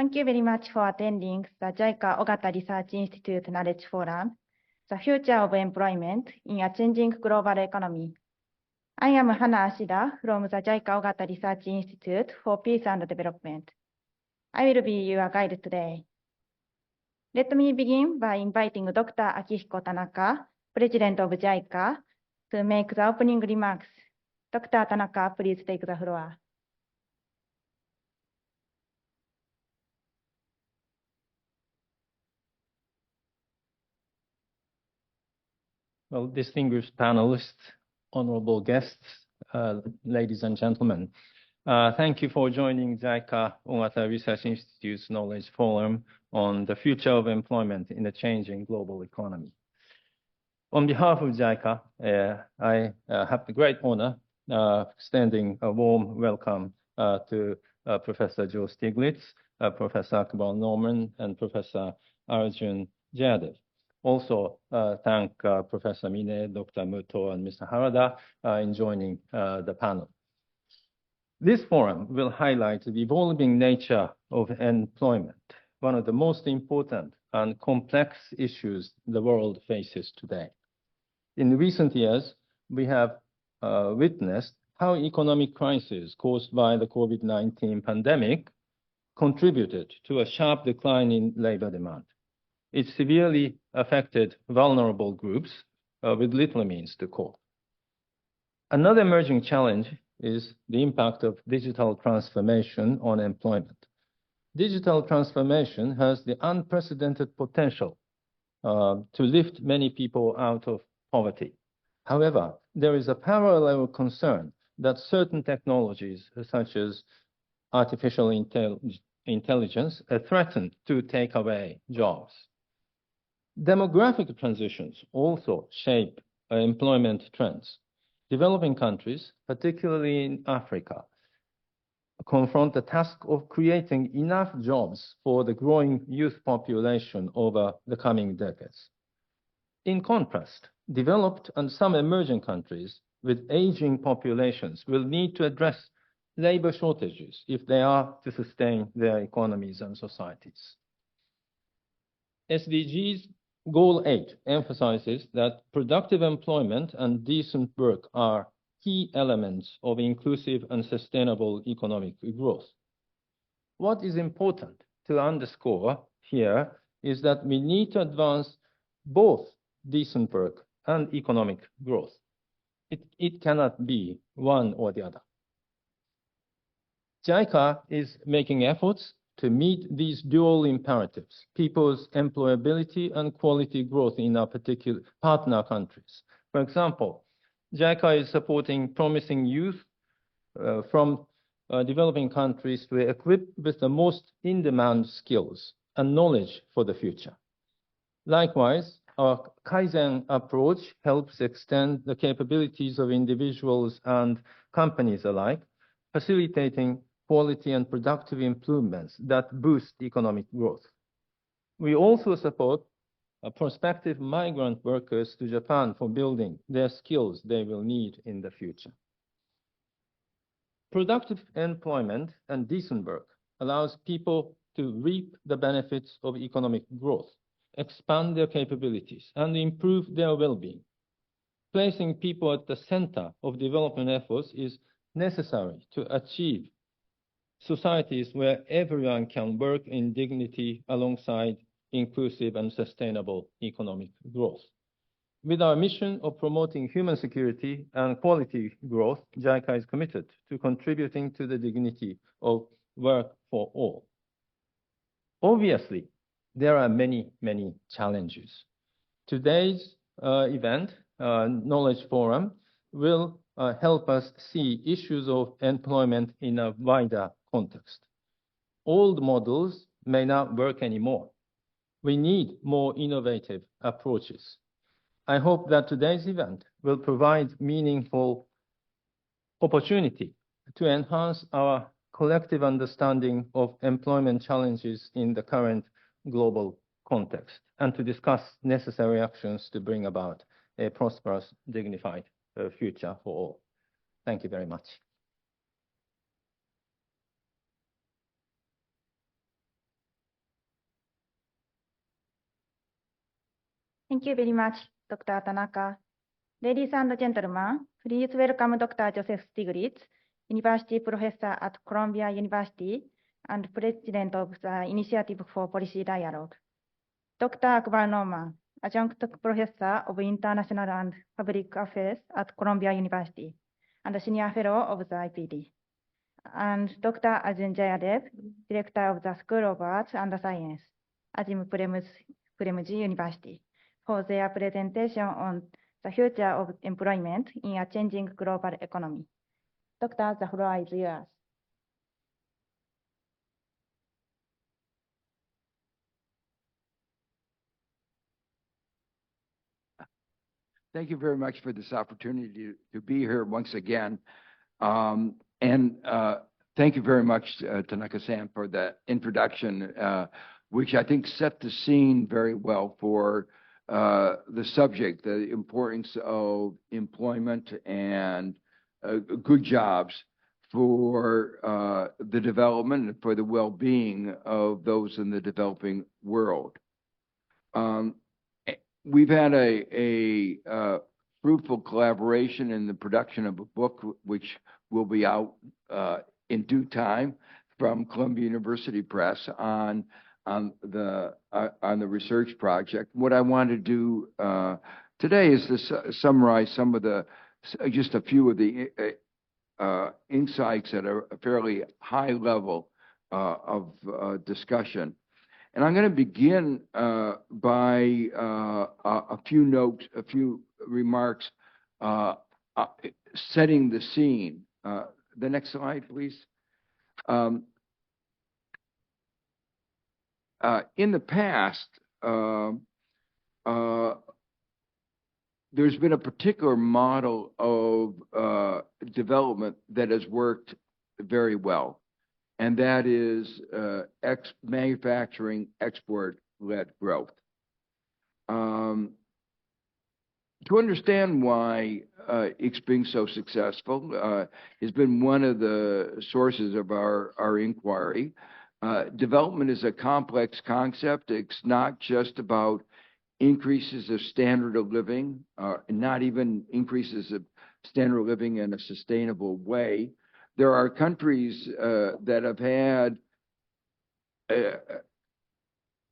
Thank you very much for attending the JICA Ogata Research Institute Knowledge Forum, The Future of Employment in a Changing Global Economy. I am Hana Ashida from the JICA Ogata Research Institute for Peace and Development. I will be your guide today. Let me begin by inviting Dr. Akihiko Tanaka, President of JICA, to make the opening remarks. Dr. Tanaka, please take the floor. Well, distinguished panelists, honorable guests, ladies and gentlemen, thank you for joining JICA Ogata Research Institute's Knowledge Forum on the future of employment in a changing global economy. On behalf of JICA, I have the great honor extending a warm welcome to Professor Joe Stiglitz, Professor Akbar Norman, and Professor Arjun Jayadeva. Also, thank Professor Mine, Dr. Muto, and Mr. Harada in joining the panel. This forum will highlight the evolving nature of employment, one of the most important and complex issues the world faces today. In recent years, we have witnessed how economic crisis caused by the COVID-19 pandemic contributed to a sharp decline in labor demand. It severely affected vulnerable groups with little means to cope. Another emerging challenge is the impact of digital transformation on employment. Digital transformation has the unprecedented potential to lift many people out of poverty. However, there is a parallel concern that certain technologies, such as artificial intelligence, threaten to take away jobs. Demographic transitions also shape employment trends. Developing countries, particularly in Africa, confront the task of creating enough jobs for the growing youth population over the coming decades. In contrast, developed and some emerging countries with aging populations will need to address labor shortages if they are to sustain their economies and societies. SDGs Goal 8 emphasizes that productive employment and decent work are key elements of inclusive and sustainable economic growth. What is important to underscore here is that we need to advance both decent work and economic growth. It cannot be one or the other. JICA is making efforts to meet these dual imperatives, people's employability and quality growth in our particular partner countries. For example, JICA is supporting promising youth from developing countries to equip with the most in-demand skills and knowledge for the future. Likewise, our Kaizen approach helps extend the capabilities of individuals and companies alike, facilitating quality and productive improvements that boost economic growth. We also support prospective migrant workers to Japan for building their skills they will need in the future. Productive employment and decent work allows people to reap the benefits of economic growth, expand their capabilities, and improve their well-being. Placing people at the center of development efforts is necessary to achieve societies where everyone can work in dignity alongside inclusive and sustainable economic growth. With our mission of promoting human security and quality growth, JICA is committed to contributing to the dignity of work for all. Obviously, there are many, many challenges. Today's event, Knowledge Forum, will help us see issues of employment in a wider context. Old models may not work anymore. We need more innovative approaches. I hope that today's event will provide meaningful opportunity to enhance our collective understanding of employment challenges in the current global context and to discuss necessary actions to bring about a prosperous, dignified future for all. Thank you very much. Thank you very much, Dr. Tanaka. Ladies and gentlemen, please welcome Dr. Joseph Stiglitz, University Professor at Columbia University and President of the Initiative for Policy Dialogue. Dr. Akbar Noman, Adjunct Professor of International and Public Affairs at Columbia University and Senior Fellow of the IPD. And Dr. Arjun Jayadev, Director of the School of Arts and Science, Azim Premji University, for their presentation on the future of employment in a changing global economy. Doctor, the floor is yours. Thank you very much for this opportunity to be here once again. Thank you very much, Tanaka-san, for the introduction, which I think set the scene very well for the subject, the importance of employment and good jobs for the development and for the well-being of those in the developing world. We've had a fruitful collaboration in the production of a book, which will be out in due time from Columbia University Press on the research project. What I want to do today is to summarize some of just a few of the insights at a fairly high level of discussion. And I'm going to begin by a few remarks setting the scene. The next slide, please. In the past, there's been a particular model of development that has worked very well, and that is manufacturing export-led growth. To understand why it's been so successful has been one of the sources of our inquiry. Development is a complex concept. It's not just about increases of standard of living, not even increases of standard of living in a sustainable way. There are countries that have had,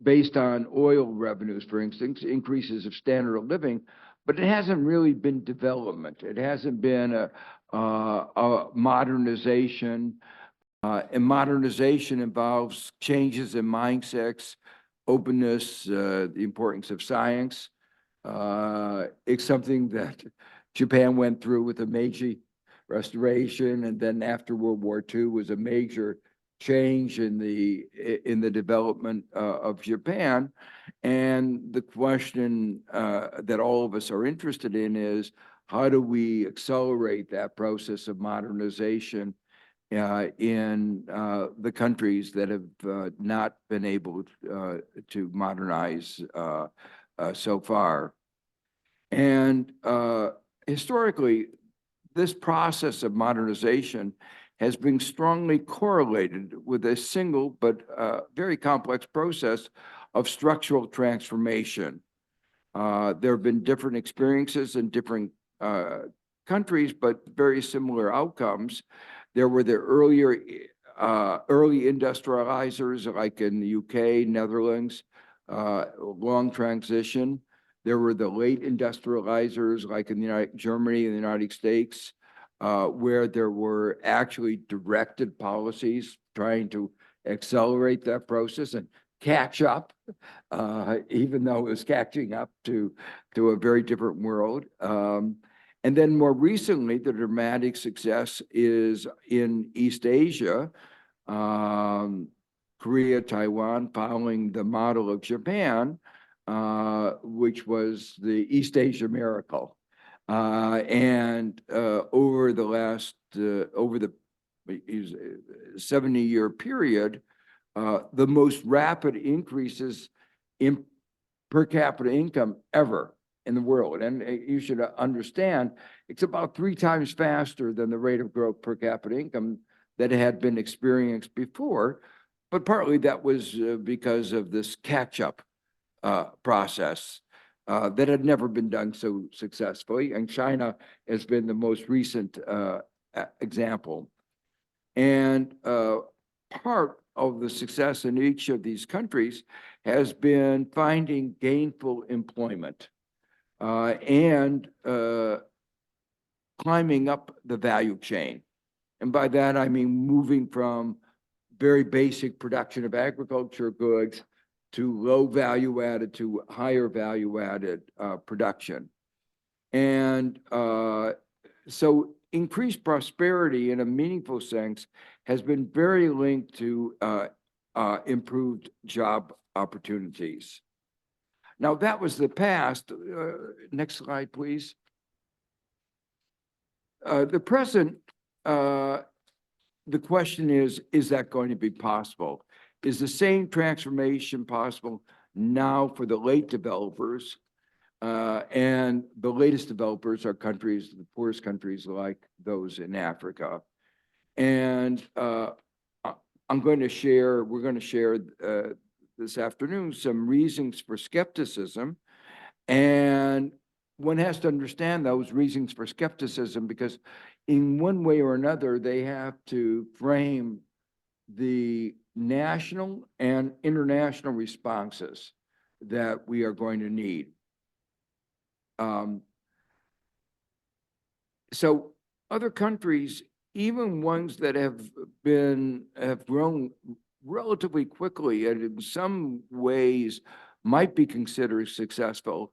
based on oil revenues, for instance, increases of standard of living, but it hasn't really been development. It hasn't been a modernization. And modernization involves changes in mindsets, openness, the importance of science. It's something that Japan went through with the Meiji Restoration, and then after World War II was a major change in the development of Japan. And the question that all of us are interested in is, how do we accelerate that process of modernization in the countries that have not been able to modernize so far? And historically, this process of modernization has been strongly correlated with a single but very complex process of structural transformation. There have been different experiences in different countries, but very similar outcomes. There were the early industrializers, like in the UK, Netherlands, long transition. There were the late industrializers, like in Germany and the United States, where there were actually directed policies trying to accelerate that process and catch up, even though it was catching up to a very different world. And then more recently, the dramatic success is in East Asia, Korea, Taiwan, following the model of Japan, which was the East Asia miracle. And over the 70-year period, the most rapid increases in per capita income ever in the world. And you should understand, it's about 3 times faster than the rate of growth per capita income that had been experienced before. But partly that was because of this catch-up process. that had never been done so successfully, and China has been the most recent example. And part of the success in each of these countries has been finding gainful employment and climbing up the value chain. And by that, I mean moving from very basic production of agriculture goods to low value added to higher value added production. And so increased prosperity in a meaningful sense has been very linked to improved job opportunities. Now, that was the past. Next slide, please. The present, the question is that going to be possible? Is the same transformation possible now for the late developers? And the latest developers are countries, the poorest countries like those in Africa. And we're going to share this afternoon some reasons for skepticism. And one has to understand those reasons for skepticism because in one way or another, they have to frame the national and international responses that we are going to need. So other countries, even ones that have grown relatively quickly and in some ways might be considered successful,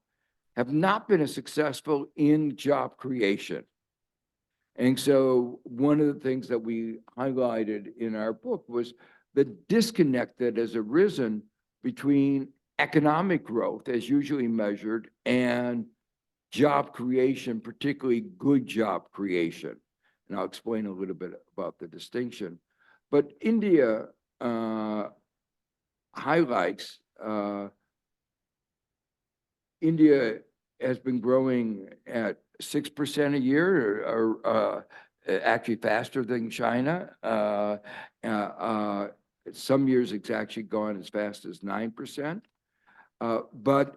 have not been as successful in job creation. And so one of the things that we highlighted in our book was the disconnect that has arisen between economic growth, as usually measured, and job creation, particularly good job creation. And I'll explain a little bit about the distinction. But India highlights, India has been growing at 6% a year, or actually faster than China. Some years it's actually gone as fast as 9%. But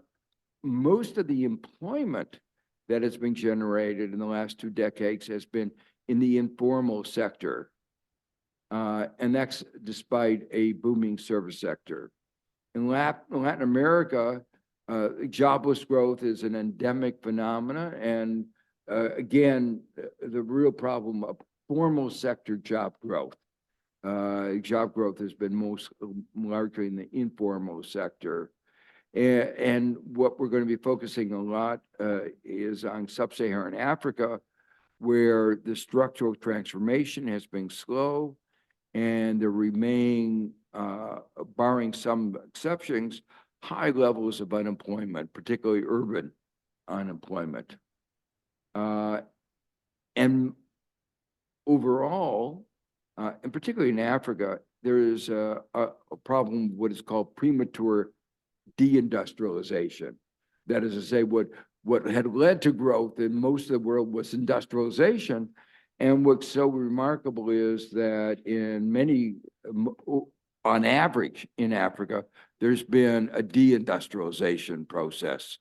most of the employment that has been generated in the last 2 decades has been in the informal sector. And that's despite a booming service sector. In Latin America, jobless growth is an endemic phenomena. And again, the real problem of formal sector job growth. Job growth has been most largely in the informal sector. And what we're going to be focusing a lot is on sub-Saharan Africa, where the structural transformation has been slow and there remain, barring some exceptions, high levels of unemployment, particularly urban unemployment. And overall, and particularly in Africa, there is a problem with what is called premature deindustrialization. That is to say, what had led to growth in most of the world was industrialization. And what's so remarkable is that in many, on average in Africa, there's been a deindustrialization process.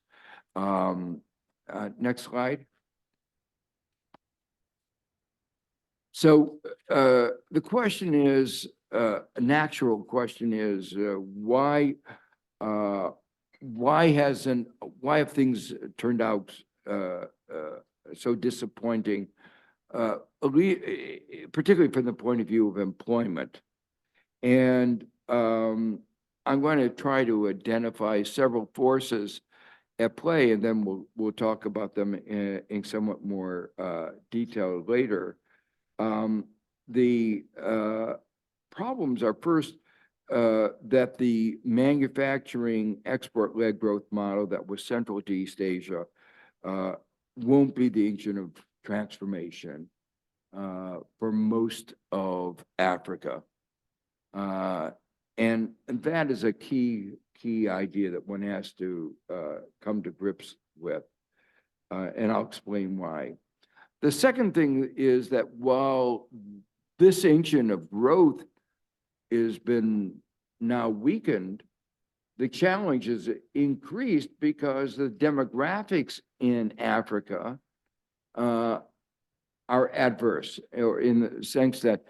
Next slide. So the question is, a natural question is, why have things turned out so disappointing, particularly from the point of view of employment? And I'm going to try to identify several forces at play, and then we'll talk about them in somewhat more detail later. The problems are first, that the manufacturing export-led growth model that was central to East Asia won't be the engine of transformation for most of Africa. And that is a key idea that one has to come to grips with. And I'll explain why. The second thing is that while this engine of growth has been now weakened, the challenges increased because the demographics in Africa are adverse, or in the sense that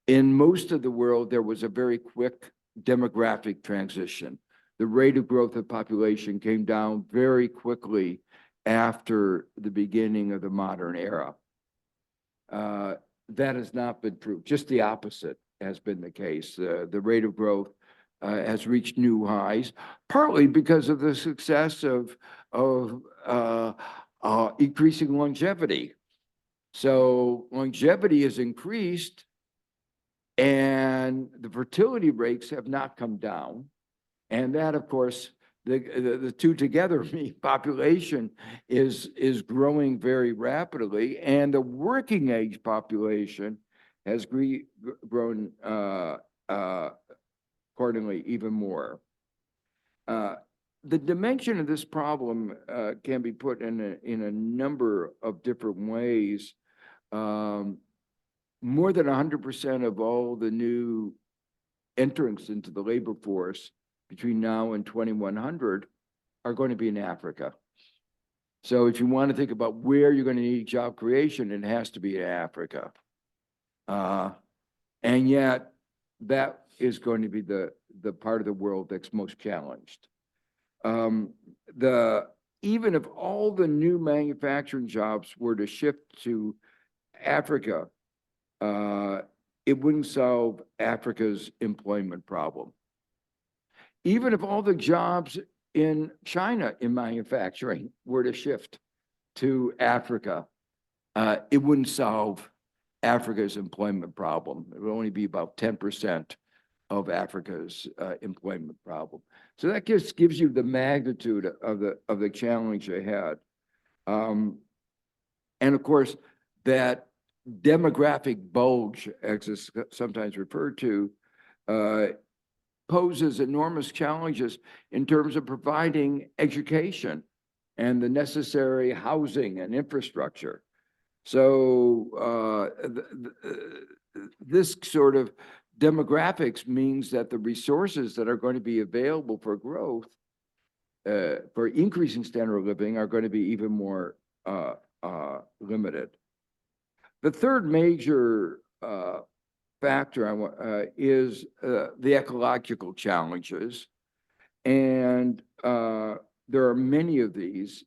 in most of the world, there was a very quick demographic transition. The rate of growth of population came down very quickly after the beginning of the modern era. That has not been true. Just the opposite has been the case. The rate of growth has reached new highs, partly because of the success of increasing longevity. So longevity has increased, and the fertility rates have not come down. And that, of course, the two together mean population is growing very rapidly, and the working age population has grown accordingly even more. The dimension of this problem can be put in a number of different ways. More than 100% of all the new entrants into the labor force between now and 2100 are going to be in Africa. So if you want to think about where you're going to need job creation, it has to be in Africa. And yet that is going to be the part of the world that's most challenged. Even if all the new manufacturing jobs were to shift to Africa, it wouldn't solve Africa's employment problem. Even if all the jobs in China in manufacturing were to shift to Africa, it wouldn't solve Africa's employment problem. It would only be about 10% of Africa's employment problem. So that just gives you the magnitude of the challenge ahead. And of course, that demographic bulge, as it's sometimes referred to, poses enormous challenges in terms of providing education and the necessary housing and infrastructure. So this sort of demographics means that the resources that are going to be available for growth, for increasing standard of living, are going to be even more limited. The third major factor is the ecological challenges, and there are many of these.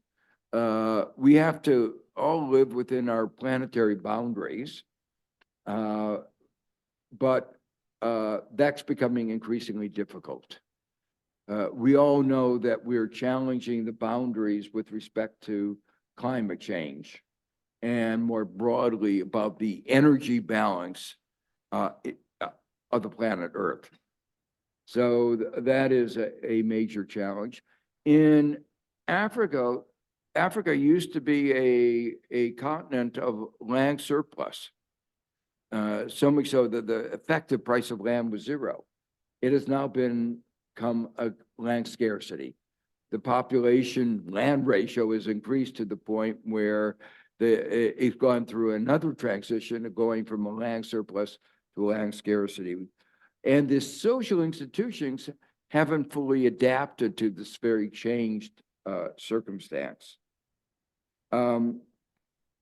We have to all live within our planetary boundaries, but that's becoming increasingly difficult. We all know that we're challenging the boundaries with respect to climate change, and more broadly about the energy balance of the planet Earth. So that is a major challenge. In Africa, Africa used to be a continent of land surplus, so much so that the effective price of land was zero. It has now become a land scarcity. The population land ratio is increased to the point where it's gone through another transition of going from a land surplus to land scarcity. And the social institutions haven't fully adapted to this very changed circumstance. And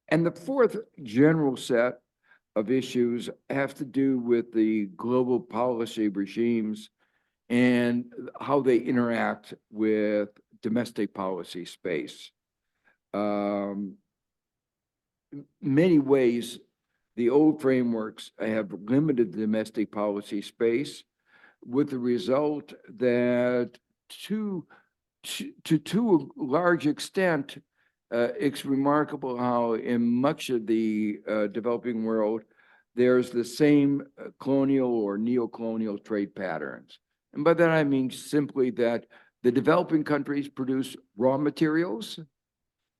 the fourth general set of issues have to do with the global policy regimes and how they interact with domestic policy space. Many ways, the old frameworks have limited the domestic policy space, with the result that to a large extent, it's remarkable how in much of the developing world, there's the same colonial or neo-colonial trade patterns. And by that, I mean simply that the developing countries produce raw materials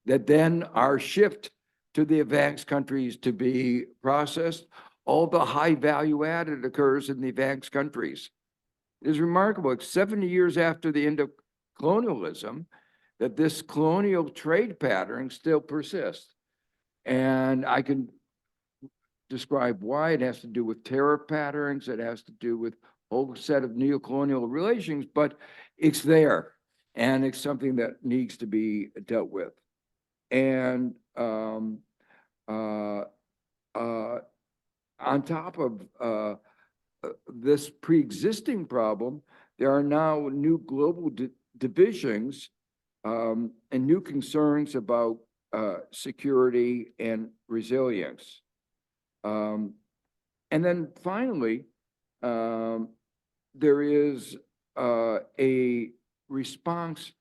that then are shipped to the advanced countries to be processed. All the high value added occurs in the advanced countries. It is remarkable, it's 70 years after the end of colonialism, that this colonial trade pattern still persists. And I can describe why. It has to do with tariff patterns. It has to do with whole set of neocolonial relations, but it's there, and it's something that needs to be dealt with. And on top of this pre-existing problem, there are now new global divisions and new concerns about security and resilience. And then finally, there is a response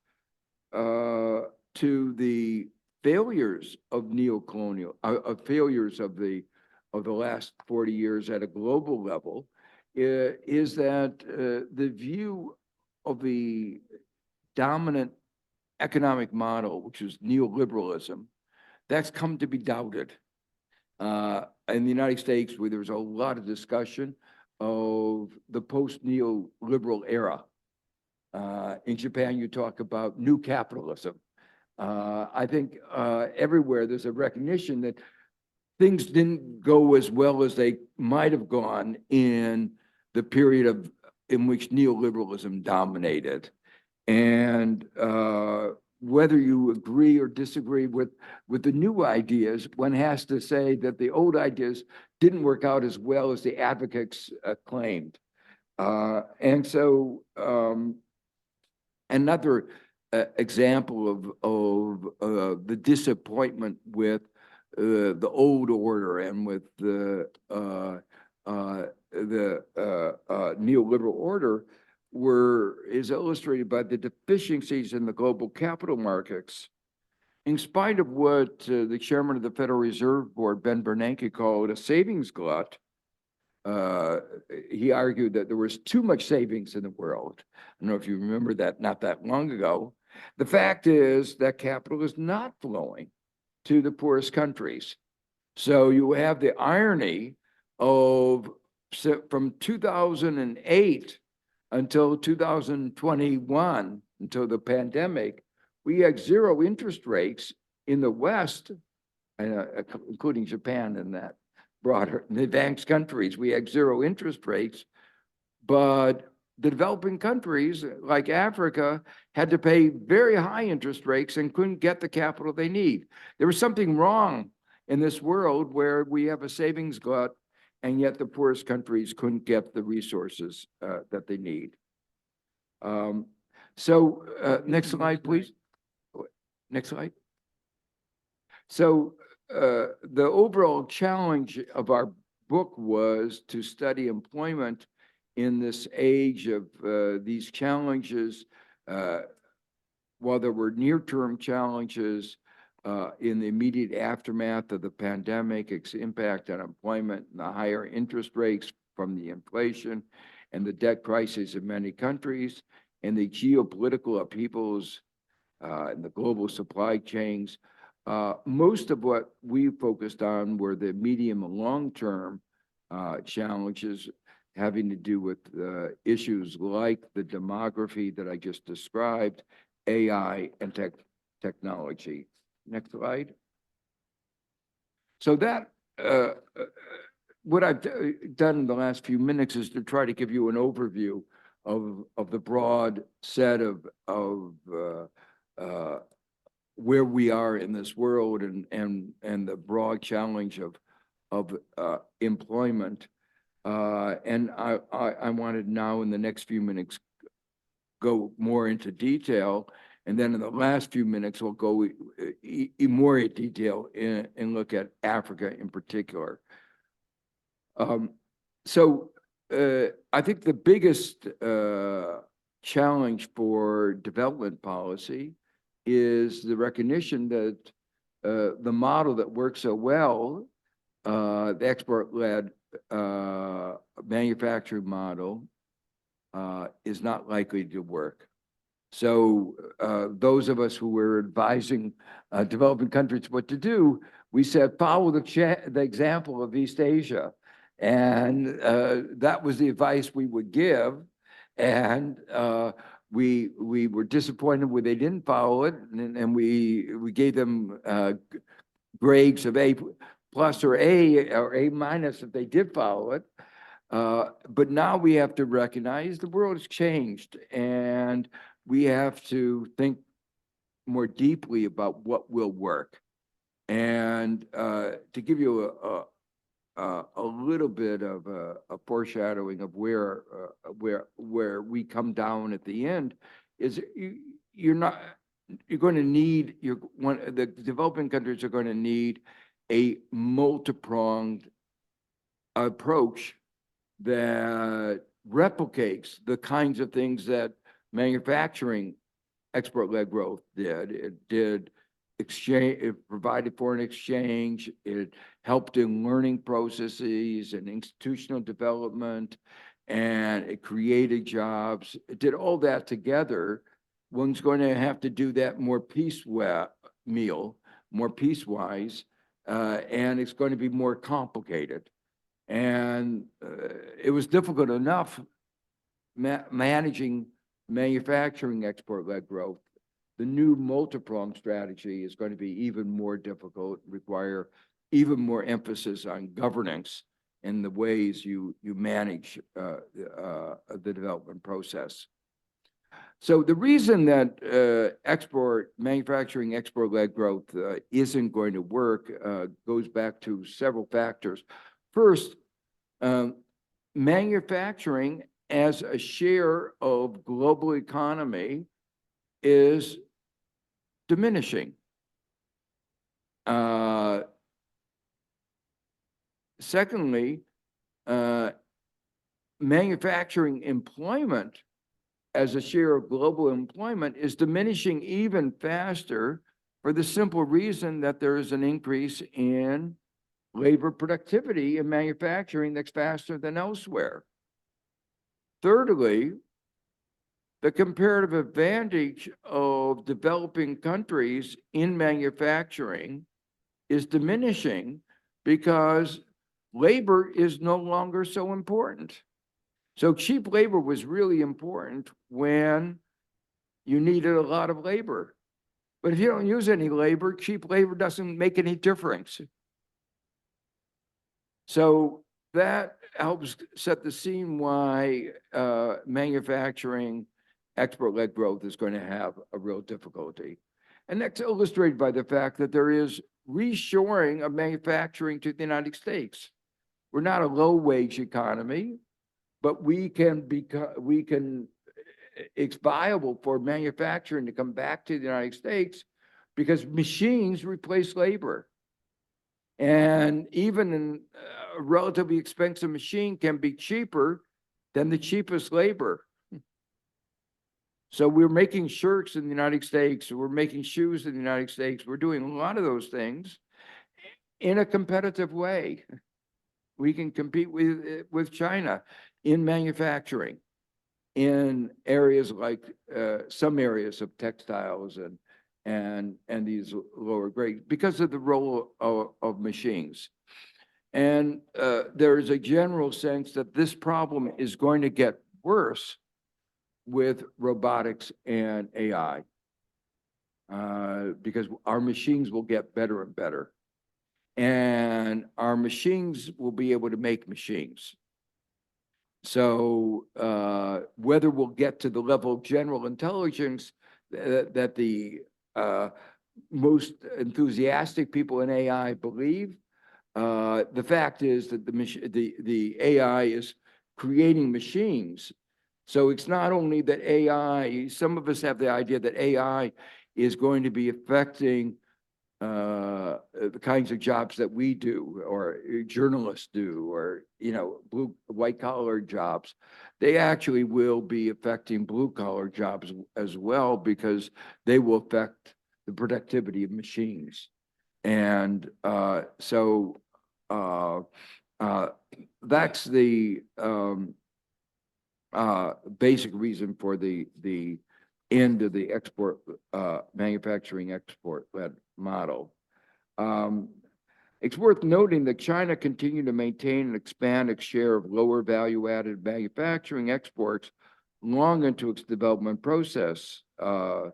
to the failures of neocolonial, failures of the last 40 years at a global level, is that the view of the dominant economic model, which is neoliberalism, that's come to be doubted. In the United States, where there's a lot of discussion of the post-neoliberal era. In Japan, you talk about new capitalism. I think everywhere there's a recognition that things didn't go as well as they might have gone in the period in which neoliberalism dominated. And whether you agree or disagree with the new ideas, one has to say that the old ideas didn't work out as well as the advocates claimed. And so another example of the disappointment with the old order and with the neoliberal order is illustrated by the deficiencies in the global capital markets. In spite of what the chairman of the Federal Reserve Board, Ben Bernanke, called a savings glut, he argued that there was too much savings in the world. I don't know if you remember that not that long ago. The fact is that capital is not flowing to the poorest countries. So you have the irony of from 2008 until 2021, until the pandemic, we had zero interest rates in the West, including Japan and that broader, in the advanced countries, we had zero interest rates, but the developing countries like Africa had to pay very high interest rates and couldn't get the capital they need. There was something wrong in this world where we have a savings glut, and yet the poorest countries couldn't get the resources that they need. Next slide, please. Next slide. So the overall challenge of our book was to study employment in this age of these challenges. While there were near-term challenges in the immediate aftermath of the pandemic, its impact on employment and the higher interest rates from the inflation and the debt crisis in many countries, and the geopolitical upheavals and the global supply chains, most of what we focused on were the medium and long-term challenges having to do with issues like the demography that I just described, AI, and technology. Next slide. So that, what I've done in the last few minutes is to try to give you an overview of the broad set of where we are in this world and the broad challenge of employment. And I wanted now in the next few minutes go more into detail, and then in the last few minutes we'll go more in detail and look at Africa in particular. I think the biggest challenge for development policy is the recognition that the model that works so well, the export-led manufacturing model, is not likely to work. So those of us who were advising developing countries what to do, we said, follow the example of East Asia. And that was the advice we would give. And we were disappointed when they didn't follow it. And we gave them grades of A+ or A minus if they did follow it. But now we have to recognize the world has changed, and we have to think more deeply about what will work. And to give you a little bit of a foreshadowing of where we come down at the end is you're going to need the developing countries are going to need a multi-pronged approach that replicates the kinds of things that manufacturing export-led growth did. It did exchange, it provided foreign exchange, it helped in learning processes and institutional development, and it created jobs. It did all that together. One's going to have to do that more piecewise, and it's going to be more complicated. And it was difficult enough managing manufacturing export-led growth. The new multi-pronged strategy is going to be even more difficult, require even more emphasis on governance in the ways you manage the development process. So the reason that manufacturing export-led growth isn't going to work goes back to several factors. First, manufacturing as a share of global economy is diminishing. Secondly, manufacturing employment as a share of global employment is diminishing even faster for the simple reason that there is an increase in labor productivity in manufacturing that's faster than elsewhere. Thirdly, the comparative advantage of developing countries in manufacturing is diminishing because labor is no longer so important. So cheap labor was really important when you needed a lot of labor. But if you don't use any labor, cheap labor doesn't make any difference. So that helps set the scene why manufacturing export-led growth is going to have a real difficulty. And that's illustrated by the fact that there is reshoring of manufacturing to the United States. We're not a low-wage economy, but it's viable for manufacturing to come back to the United States because machines replace labor. And even a relatively expensive machine can be cheaper than the cheapest labor. So we're making shirts in the United States, we're making shoes in the United States, we're doing a lot of those things in a competitive way. We can compete with China in manufacturing, in areas like some areas of textiles and these lower grades because of the role of machines. And there is a general sense that this problem is going to get worse with robotics and AI because our machines will get better and better. And our machines will be able to make machines. So whether we'll get to the level of general intelligence that the most enthusiastic people in AI believe, the fact is that the AI is creating machines. So it's not only that AI, some of us have the idea that AI is going to be affecting the kinds of jobs that we do or journalists do or, white collar jobs. They actually will be affecting blue collar jobs as well because they will affect the productivity of machines. And so that's the basic reason for the end of the manufacturing export-led model. It's worth noting that China continued to maintain and expand its share of lower value-added manufacturing exports long into its development process. Now,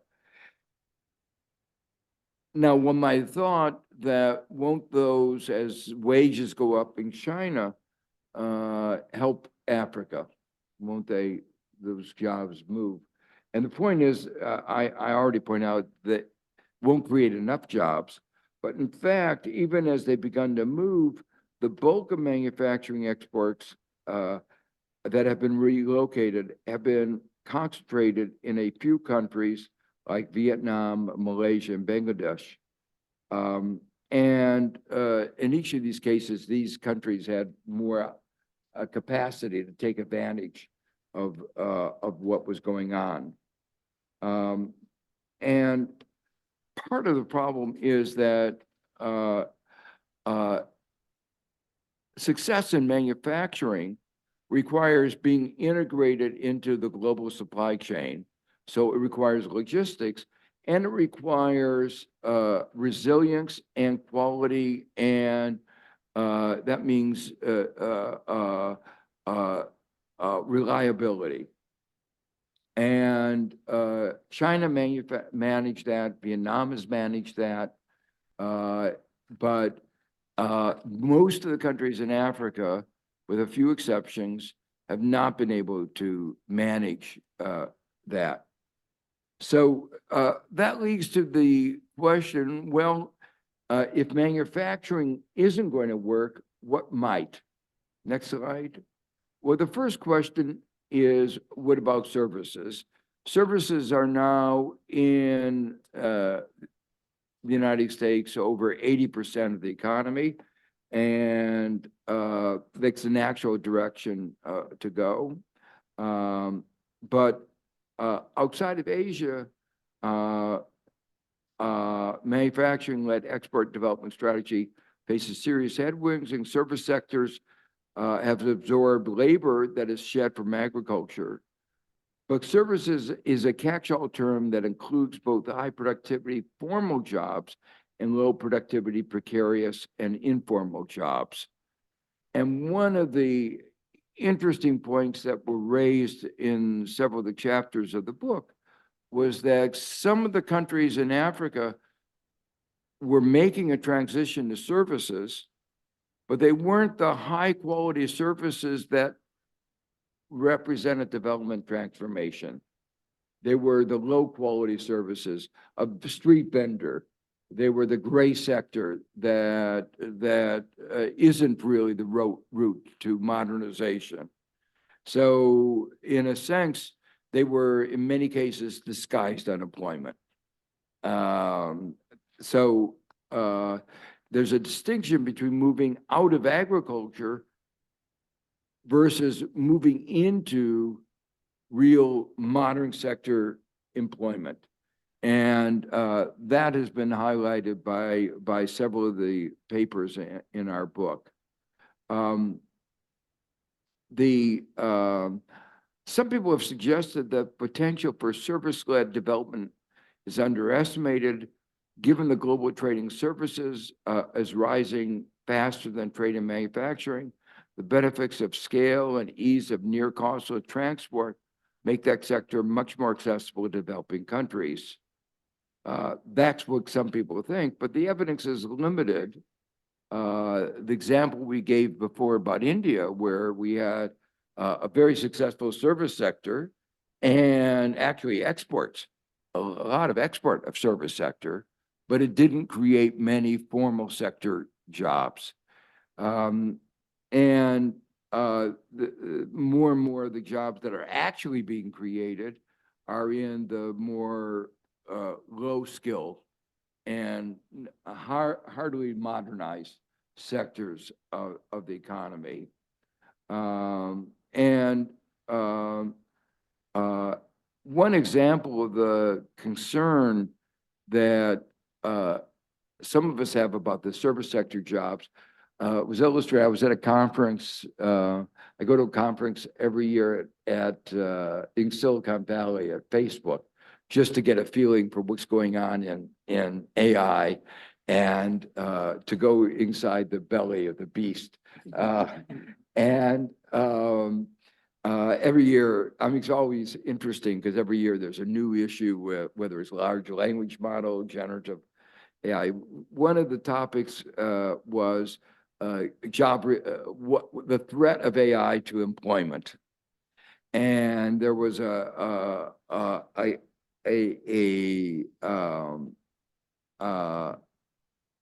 one might have thought that won't those, as wages go up in China, help Africa? Won't they, those jobs move? And the point is, I already point out that won't create enough jobs, but in fact, even as they've begun to move, the bulk of manufacturing exports that have been relocated have been concentrated in a few countries like Vietnam, Malaysia, and Bangladesh. And in each of these cases, these countries had more capacity to take advantage of what was going on. And part of the problem is that success in manufacturing requires being integrated into the global supply chain. So it requires logistics, and it requires resilience and quality, and that means reliability. And China managed that, Vietnam has managed that, but most of the countries in Africa, with a few exceptions, have not been able to manage that. So that leads to the question, well, if manufacturing isn't going to work, what might? Next slide. Well, the first question is, what about services? Services are now in the United States over 80% of the economy, and that's the natural direction to go. But outside of Asia, manufacturing-led export development strategy faces serious headwinds, and service sectors have absorbed labor that is shed from agriculture. But services is a catch-all term that includes both high productivity formal jobs and low productivity precarious and informal jobs. And one of the interesting points that were raised in several of the chapters of the book was that some of the countries in Africa were making a transition to services, but they weren't the high quality services that represented development transformation. They were the low quality services of the street vendor. They were the gray sector that isn't really the route to modernization. So in a sense, they were in many cases disguised unemployment. There's a distinction between moving out of agriculture versus moving into real modern sector employment. And that has been highlighted by several of the papers in our book. Some people have suggested that potential for service-led development is underestimated, given the global trading services is rising faster than trade and manufacturing. The benefits of scale and ease of near costless transport make that sector much more accessible to developing countries. That's what some people think, but the evidence is limited. The example we gave before about India, where we had a very successful service sector and actually exports, a lot of export of service sector, but it didn't create many formal sector jobs. And more and more of the jobs that are actually being created are in the more low skill and hardly modernized sectors of the economy. One example of the concern that some of us have about the service sector jobs was illustrated. I was at a conference. I go to a conference every year in Silicon Valley at Facebook, just to get a feeling for what's going on in AI and to go inside the belly of the beast. Every year, I mean, it's always interesting because every year there's a new issue, whether it's large language model, generative AI. One of the topics was the threat of AI to employment. And there was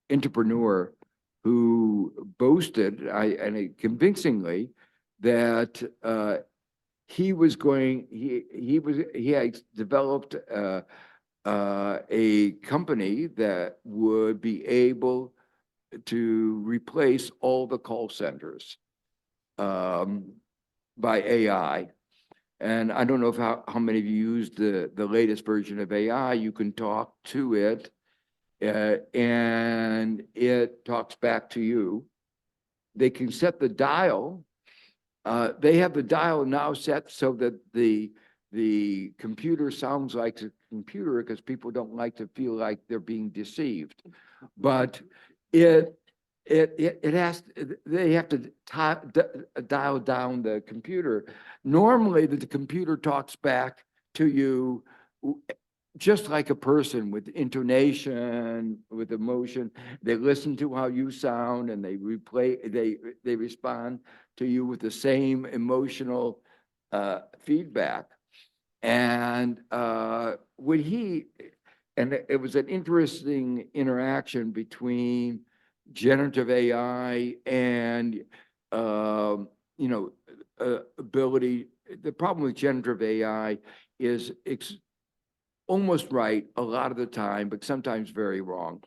entrepreneur who boasted, convincingly, that he had developed a company that would be able to replace all the call centers by AI. And I don't know how many of you used the latest version of AI. You can talk to it, and it talks back to you. They can set the dial. They have the dial now set so that the computer sounds like a computer, because people don't like to feel like they're being deceived. But they have to dial down the computer. Normally, the computer talks back to you just like a person, with intonation, with emotion. They listen to how you sound, and they respond to you with the same emotional feedback. And it was an interesting interaction between generative AI and ability. The problem with generative AI is it's almost right a lot of the time, but sometimes very wrong.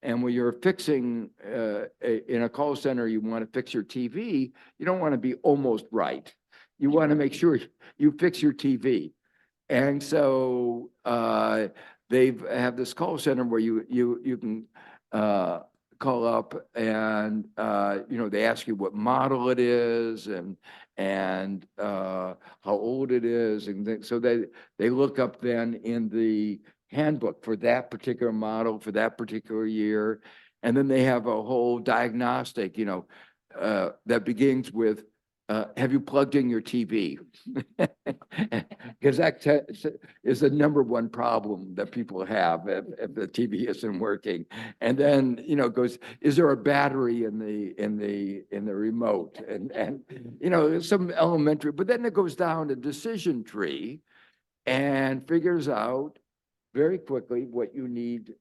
And when you're fixing in a call center, you want to fix your TV, you don't want to be almost right. You want to make sure you fix your TV. And so they have this call center where you can call up, and they ask you what model it is and how old it is, and so they look up then in the handbook for that particular model for that particular year, and then they have a whole diagnostic, that begins with, have you plugged in your TV? Because that is the #1 problem that people have if the TV isn't working. And then goes, is there a battery in the remote? And some elementary, but then it goes down a decision tree and figures out very quickly what you need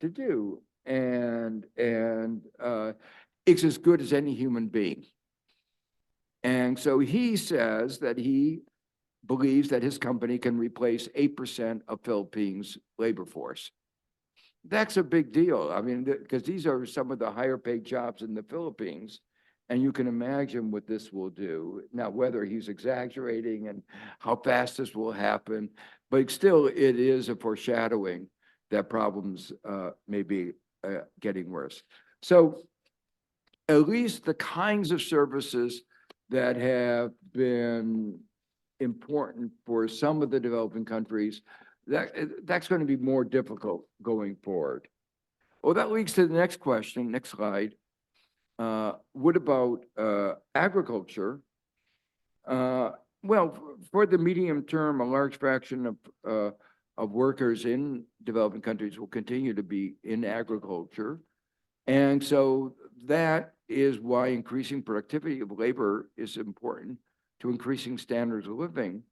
to do, and it's as good as any human being. And so he says that he believes that his company can replace 8% of Philippines' labor force. That's a big deal. I mean, because these are some of the higher paid jobs in the Philippines, and you can imagine what this will do. Now, whether he's exaggerating and how fast this will happen, but still it is a foreshadowing that problems may be getting worse. So at least the kinds of services that have been important for some of the developing countries, that's going to be more difficult going forward. Well, that leads to the next question. Next slide. What about agriculture? Well, for the medium term, a large fraction of workers in developing countries will continue to be in agriculture. And so that is why increasing productivity of labor is important to increasing standards of living.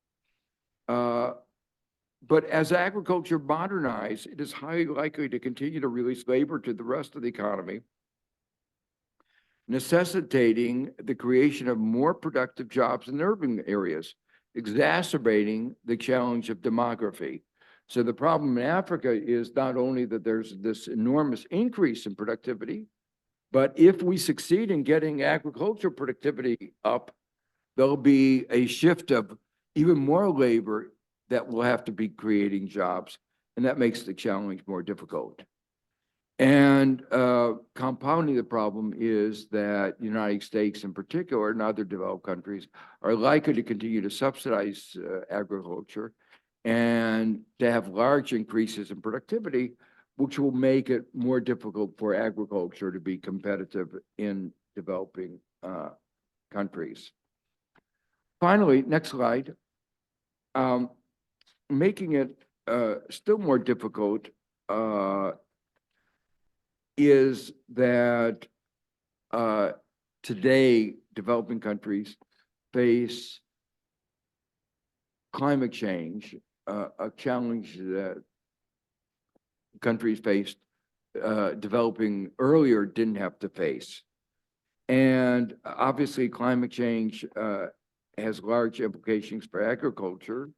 But as agriculture modernizes, it is highly likely to continue to release labor to the rest of the economy, necessitating the creation of more productive jobs in urban areas, exacerbating the challenge of demography. So the problem in Africa is not only that there's this enormous increase in productivity, but if we succeed in getting agricultural productivity up, there'll be a shift of even more labor that will have to be creating jobs, and that makes the challenge more difficult. And compounding the problem is that the United States in particular and other developed countries are likely to continue to subsidize agriculture and to have large increases in productivity, which will make it more difficult for agriculture to be competitive in developing countries. Finally, next slide. Making it still more difficult is that today, developing countries face climate change, a challenge that countries faced developing earlier didn't have to face. And obviously, climate change has large implications for agriculture.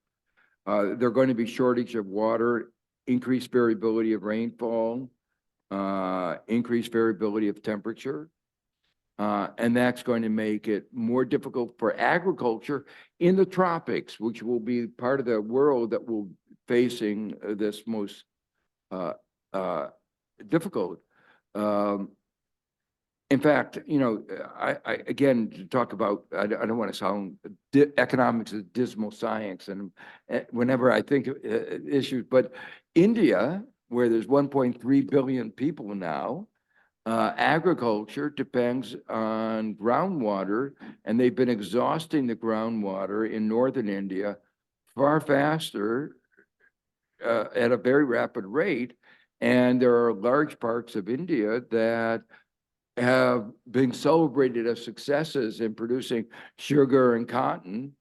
There are going to be shortage of water, increased variability of rainfall, increased variability of temperature. And that's going to make it more difficult for agriculture in the tropics, which will be part of the world that will be facing this most difficult. In fact, you know, again, to talk about, I don't want to sound economics is dismal science, and whenever I think of issues, but India, where there's 1.3 billion people now, agriculture depends on groundwater, and they've been exhausting the groundwater in northern India far faster at a very rapid rate. And there are large parts of India that have been celebrated as successes in producing sugar and cotton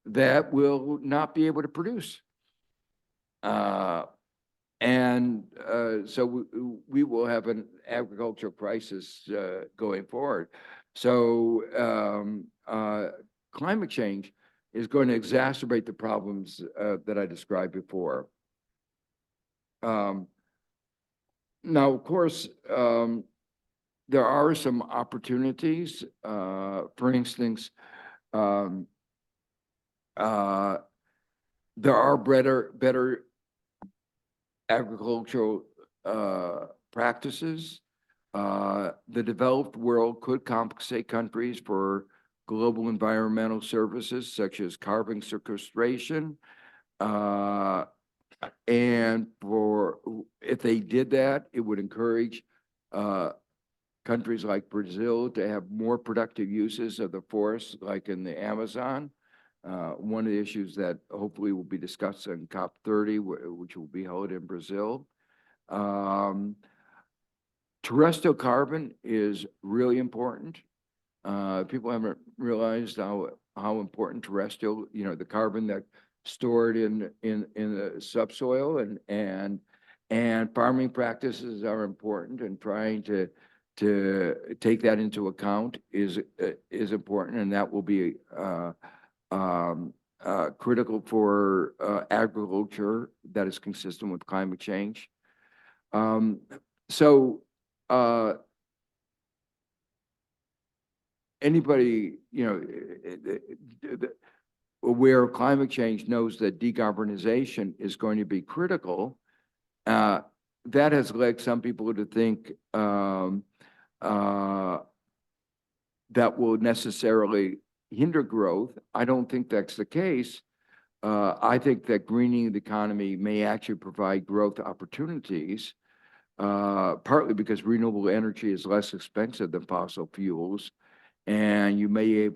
that will not be able to produce. So we will have an agricultural crisis going forward. So climate change is going to exacerbate the problems that I described before. Now, of course, there are some opportunities. For instance, there are better agricultural practices. The developed world could compensate countries for global environmental services such as carbon sequestration. And if they did that, it would encourage countries like Brazil to have more productive uses of the forests, like in the Amazon. One of the issues that hopefully will be discussed in COP30, which will be held in Brazil. Terrestrial carbon is really important. People haven't realized how important terrestrial, you know, the carbon that stored in the subsoil, and farming practices are important, and trying to take that into account is important, and that will be critical for agriculture that is consistent with climate change. Anybody, you know, aware of climate change knows that decarbonization is going to be critical. That has led some people to think that will necessarily hinder growth. I don't think that's the case. I think that greening the economy may actually provide growth opportunities, partly because renewable energy is less expensive than fossil fuels, and you may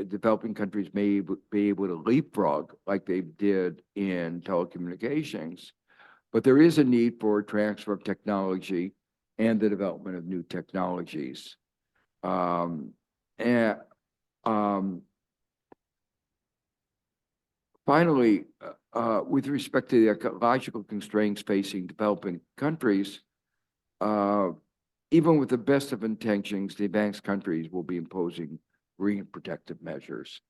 developing countries may be able to leapfrog like they did in telecommunications. But there is a need for transfer of technology and the development of new technologies. Finally, with respect to the ecological constraints facing developing countries, even with the best of intentions, the advanced countries will be imposing green protective measures.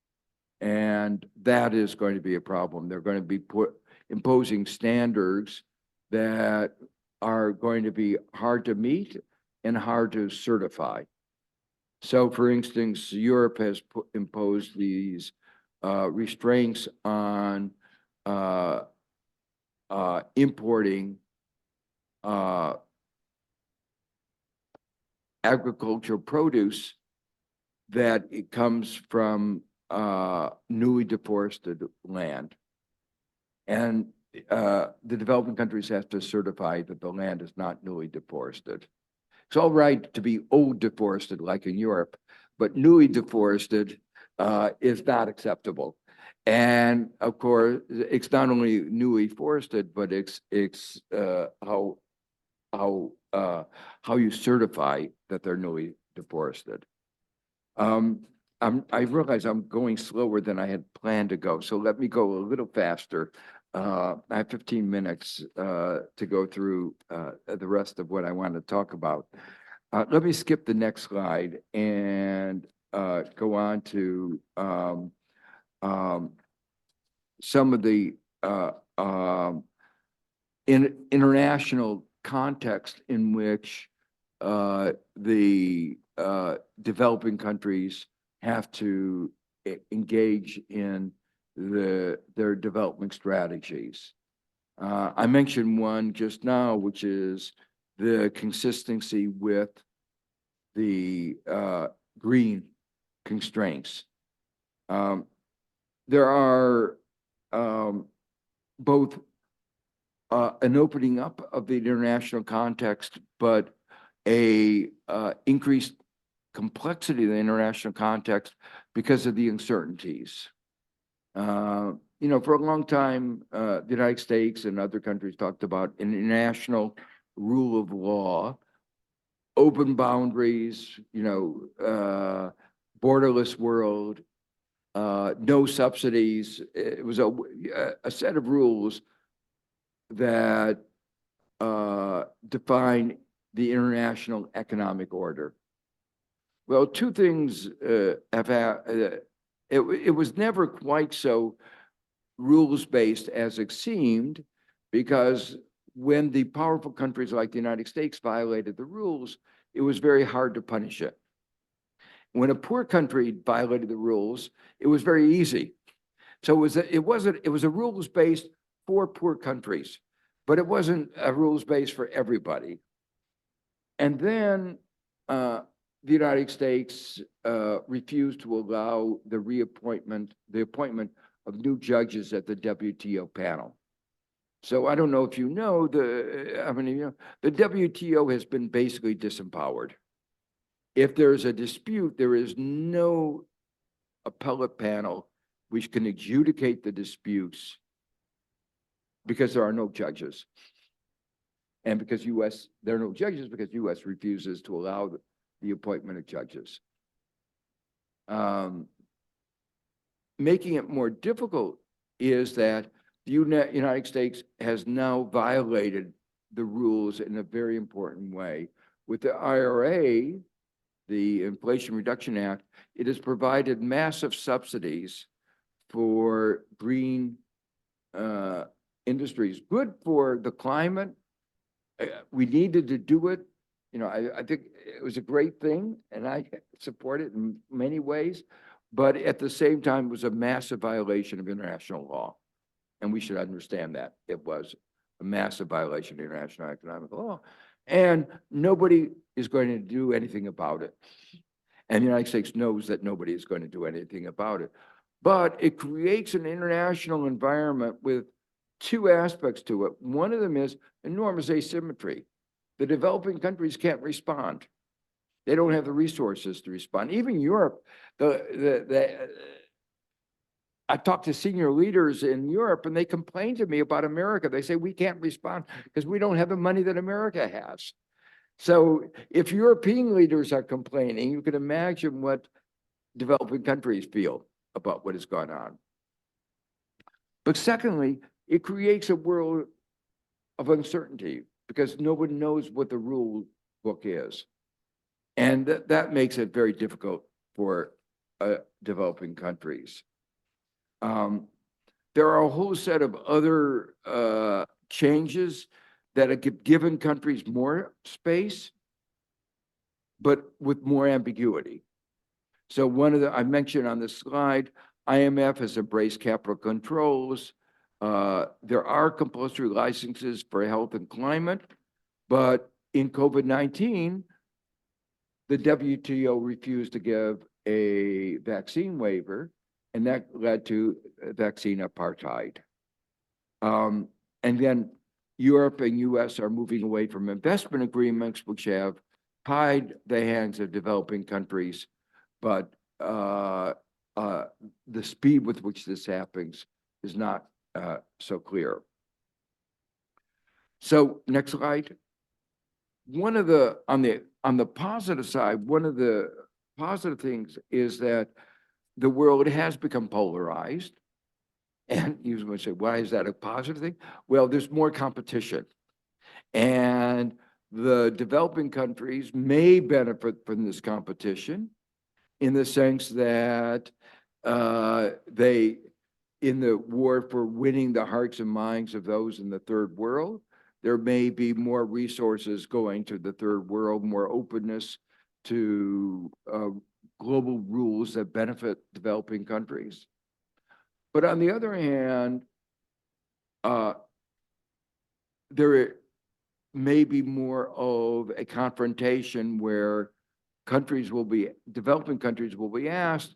And that is going to be a problem. They're going to be imposing standards that are going to be hard to meet and hard to certify. So, for instance, Europe has imposed these restraints on importing agricultural produce that it comes from newly deforested land. And the developing countries have to certify that the land is not newly deforested. It's all right to be old deforested, like in Europe, but newly deforested is not acceptable. And of course, it's not only newly forested, but it's how you certify that they're newly deforested. I realize I'm going slower than I had planned to go, so let me go a little faster. I have 15 minutes to go through the rest of what I want to talk about. Let me skip the next slide and go on to some of the international context in which the developing countries have to engage in their development strategies. I mentioned one just now, which is the consistency with the green constraints. There are both an opening up of the international context, but a increased complexity of the international context because of the uncertainties. You know, for a long time, the United States and other countries talked about an international rule of law, open boundaries, you know, borderless world, no subsidies. It was a set of rules that define the international economic order. Well, two things have happened. It was never quite so rules-based as it seemed, because when the powerful countries like the United States violated the rules, it was very hard to punish it. When a poor country violated the rules, it was very easy. So it was a rules-based for poor countries, but it wasn't a rules-based for everybody. And then the United States refused to allow the appointment of new judges at the WTO panel. So I don't know if you know, the WTO has been basically disempowered. If there's a dispute, there is no appellate panel which can adjudicate the disputes because there are no judges. And because there are no judges because US refuses to allow the appointment of judges. Making it more difficult is that the United States has now violated the rules in a very important way. With the IRA, the Inflation Reduction Act, it has provided massive subsidies for green industries. Good for the climate. We needed to do it. You know, I think it was a great thing, and I support it in many ways. But at the same time, it was a massive violation of international law. And we should understand that. It was a massive violation of international economic law. And nobody is going to do anything about it. And the United States knows that nobody is going to do anything about it. But it creates an international environment with two aspects to it. One of them is enormous asymmetry. The developing countries can't respond. They don't have the resources to respond. Even Europe, I talked to senior leaders in Europe, and they complain to me about America. They say, we can't respond because we don't have the money that America has. So if European leaders are complaining, you can imagine what developing countries feel about what has gone on. But secondly, it creates a world of uncertainty because no one knows what the rule book is. And that makes it very difficult for developing countries. There are a whole set of other changes that have given countries more space, but with more ambiguity. So I mentioned on the slide, IMF has embraced capital controls. There are compulsory licenses for health and climate, but in COVID-19, the WTO refused to give a vaccine waiver, and that led to vaccine apartheid. And then Europe and US are moving away from investment agreements, which have tied the hands of developing countries, but the speed with which this happens is not so clear. So next slide. one of the, on the positive side, one of the positive things is that the world has become polarized. And you would say, why is that a positive thing? Well, there's more competition. And the developing countries may benefit from this competition in the sense that they, in the war for winning the hearts and minds of those in the third world, there may be more resources going to the third world, more openness to global rules that benefit developing countries. But on the other hand, there may be more of a confrontation where developing countries will be asked,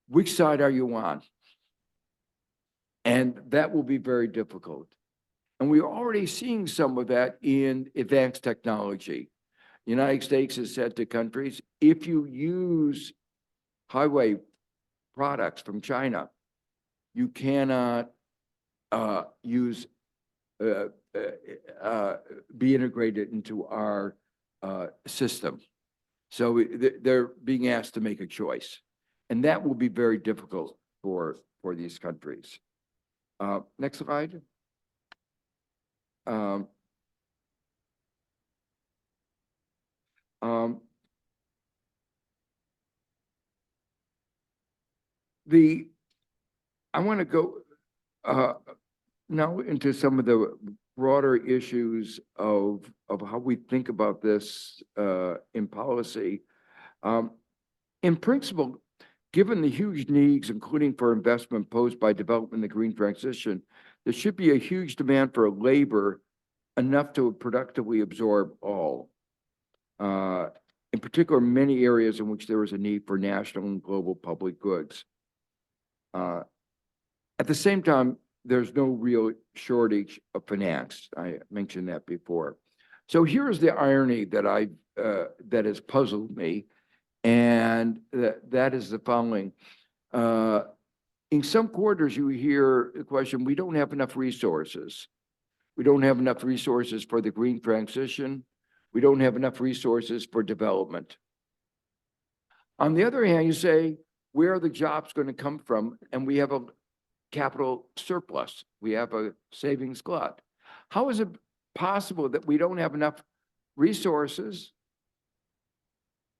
which side are you on? And that will be very difficult. And we're already seeing some of that in advanced technology. The United States has said to countries, if you use highway products from China, you cannot be integrated into our system. So they're being asked to make a choice. And that will be very difficult for these countries. Next slide. I want to go now into some of the broader issues of how we think about this in policy. In principle, given the huge needs, including for investment posed by development in the green transition, there should be a huge demand for labor enough to productively absorb all. In particular, many areas in which there is a need for national and global public goods. At the same time, there's no real shortage of finance. I mentioned that before. So here's the irony that that has puzzled me, and that is the following. In some quarters, you hear the question, we don't have enough resources. We don't have enough resources for the green transition. We don't have enough resources for development. On the other hand, you say, where are the jobs going to come from? And we have a capital surplus. We have a savings glut. How is it possible that we don't have enough resources?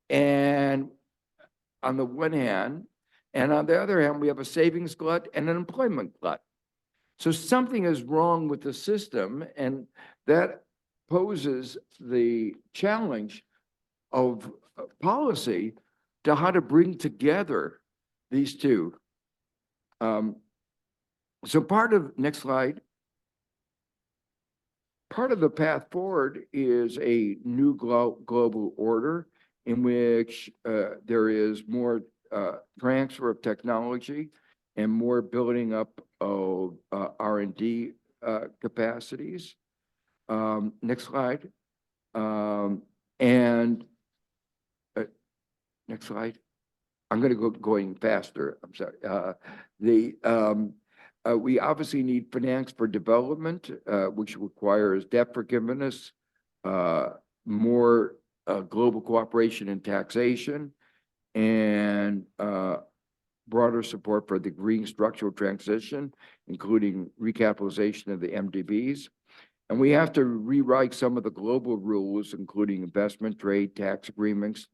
And on the one hand, and on the other hand, we have a savings glut and an employment glut. So something is wrong with the system, and that poses the challenge of policy to how to bring together these two. So next slide. Part of the path forward is a new global order in which there is more transfer of technology and more building up of R&D capacities. Next slide. Next slide. I'm going to go going faster. I'm sorry. We obviously need finance for development, which requires debt forgiveness, more global cooperation and taxation, and broader support for the green structural transition, including recapitalization of the MDBs. And we have to rewrite some of the global rules, including investment, trade, tax agreements,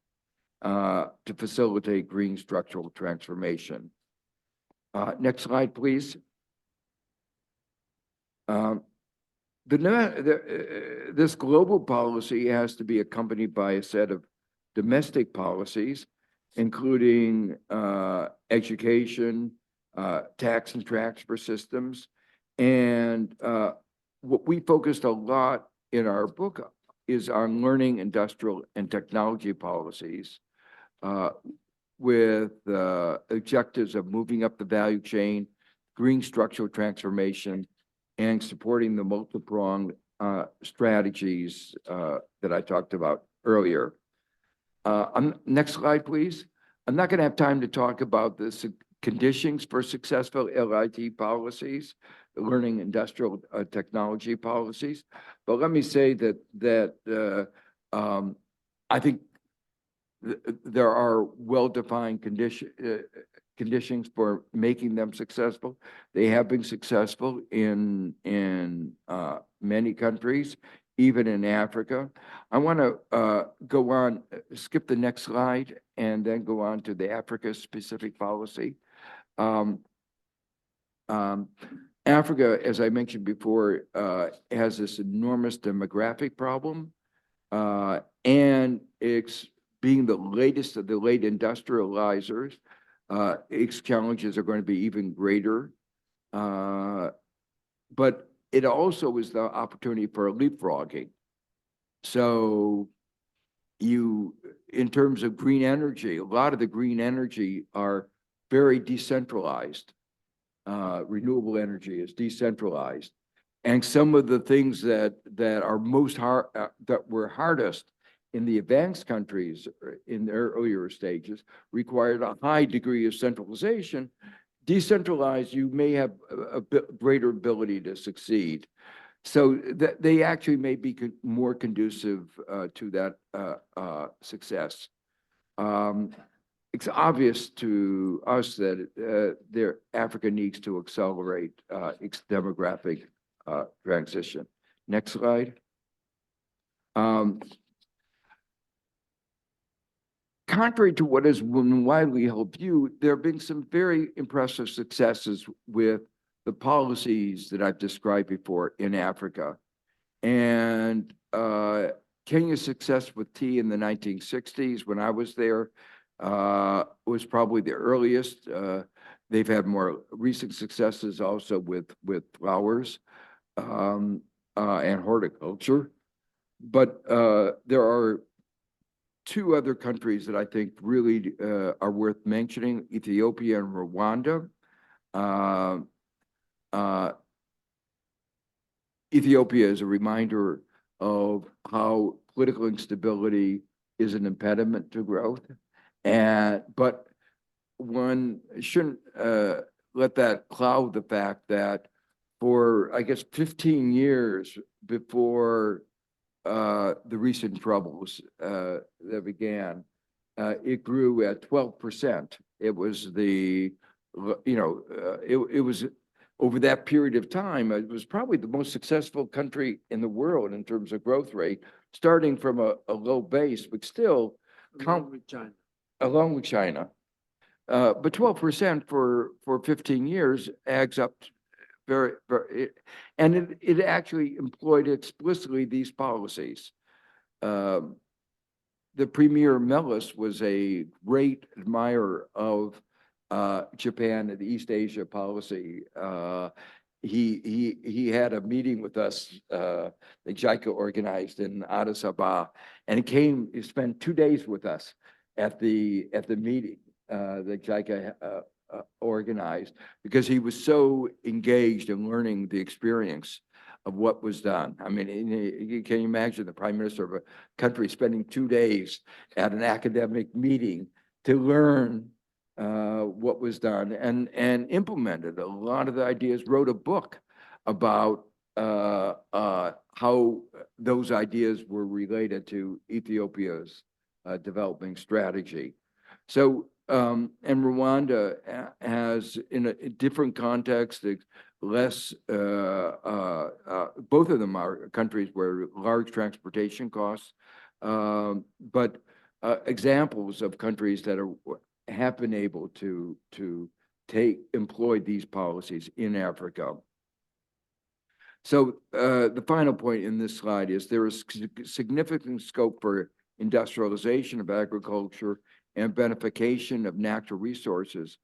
to facilitate green structural transformation. Next slide, please. This global policy has to be accompanied by a set of domestic policies, including education, tax and transfer systems. And what we focused a lot in our book is on learning, industrial, and technology policies with objectives of moving up the value chain, green structural transformation, and supporting the multi-pronged strategies that I talked about earlier. Next slide, please. I'm not going to have time to talk about the conditions for successful LIT policies, learning industrial technology policies, but let me say that I think there are well-defined conditions for making them successful. They have been successful in many countries, even in Africa. I want to go on, skip the next slide, and then go on to the Africa-specific policy. Africa, as I mentioned before, has this enormous demographic problem, and it's being the latest of the late industrializers. Its challenges are going to be even greater, but it also is the opportunity for leapfrogging. So in terms of green energy, a lot of the green energy are very decentralized. Renewable energy is decentralized. And some of the things that are most hard, that were hardest in the advanced countries in their earlier stages required a high degree of centralization. Decentralized, you may have a bit greater ability to succeed. So that they actually may be more conducive to that success. It's obvious to us that Africa needs to accelerate its demographic transition. Next slide. Contrary to what is widely held view, there have been some very impressive successes with the policies that I've described before in Africa. And Kenya's success with tea in the 1960s, when I was there, was probably the earliest. They've had more recent successes also with flowers and horticulture. But there are two other countries that I think really are worth mentioning: Ethiopia and Rwanda. Ethiopia is a reminder of how political instability is an impediment to growth. But one shouldn't let that cloud the fact that for, I guess, 15 years before the recent troubles that began, it grew at 12%. It was it was over that period of time, it was probably the most successful country in the world in terms of growth rate, starting from a low base, but still along with China. But 12% for 15 years adds up very, very, and it actually employed explicitly these policies. The Premier Melis was a great admirer of Japan and the East Asia policy. He had a meeting with us, the JICA organized in Addis Ababa, and he spent 2 days with us at the meeting that JICA organized, because he was so engaged in learning the experience of what was done. I mean, you can imagine the Prime Minister of a country spending 2 days at an academic meeting to learn what was done and implemented a lot of the ideas, wrote a book about how those ideas were related to Ethiopia's developing strategy. So, and Rwanda has, in a different context, less, both of them are countries where large transportation costs, but examples of countries that have been able to employ these policies in Africa. So the final point in this slide is there is significant scope for industrialization of agriculture and benefication of natural resources,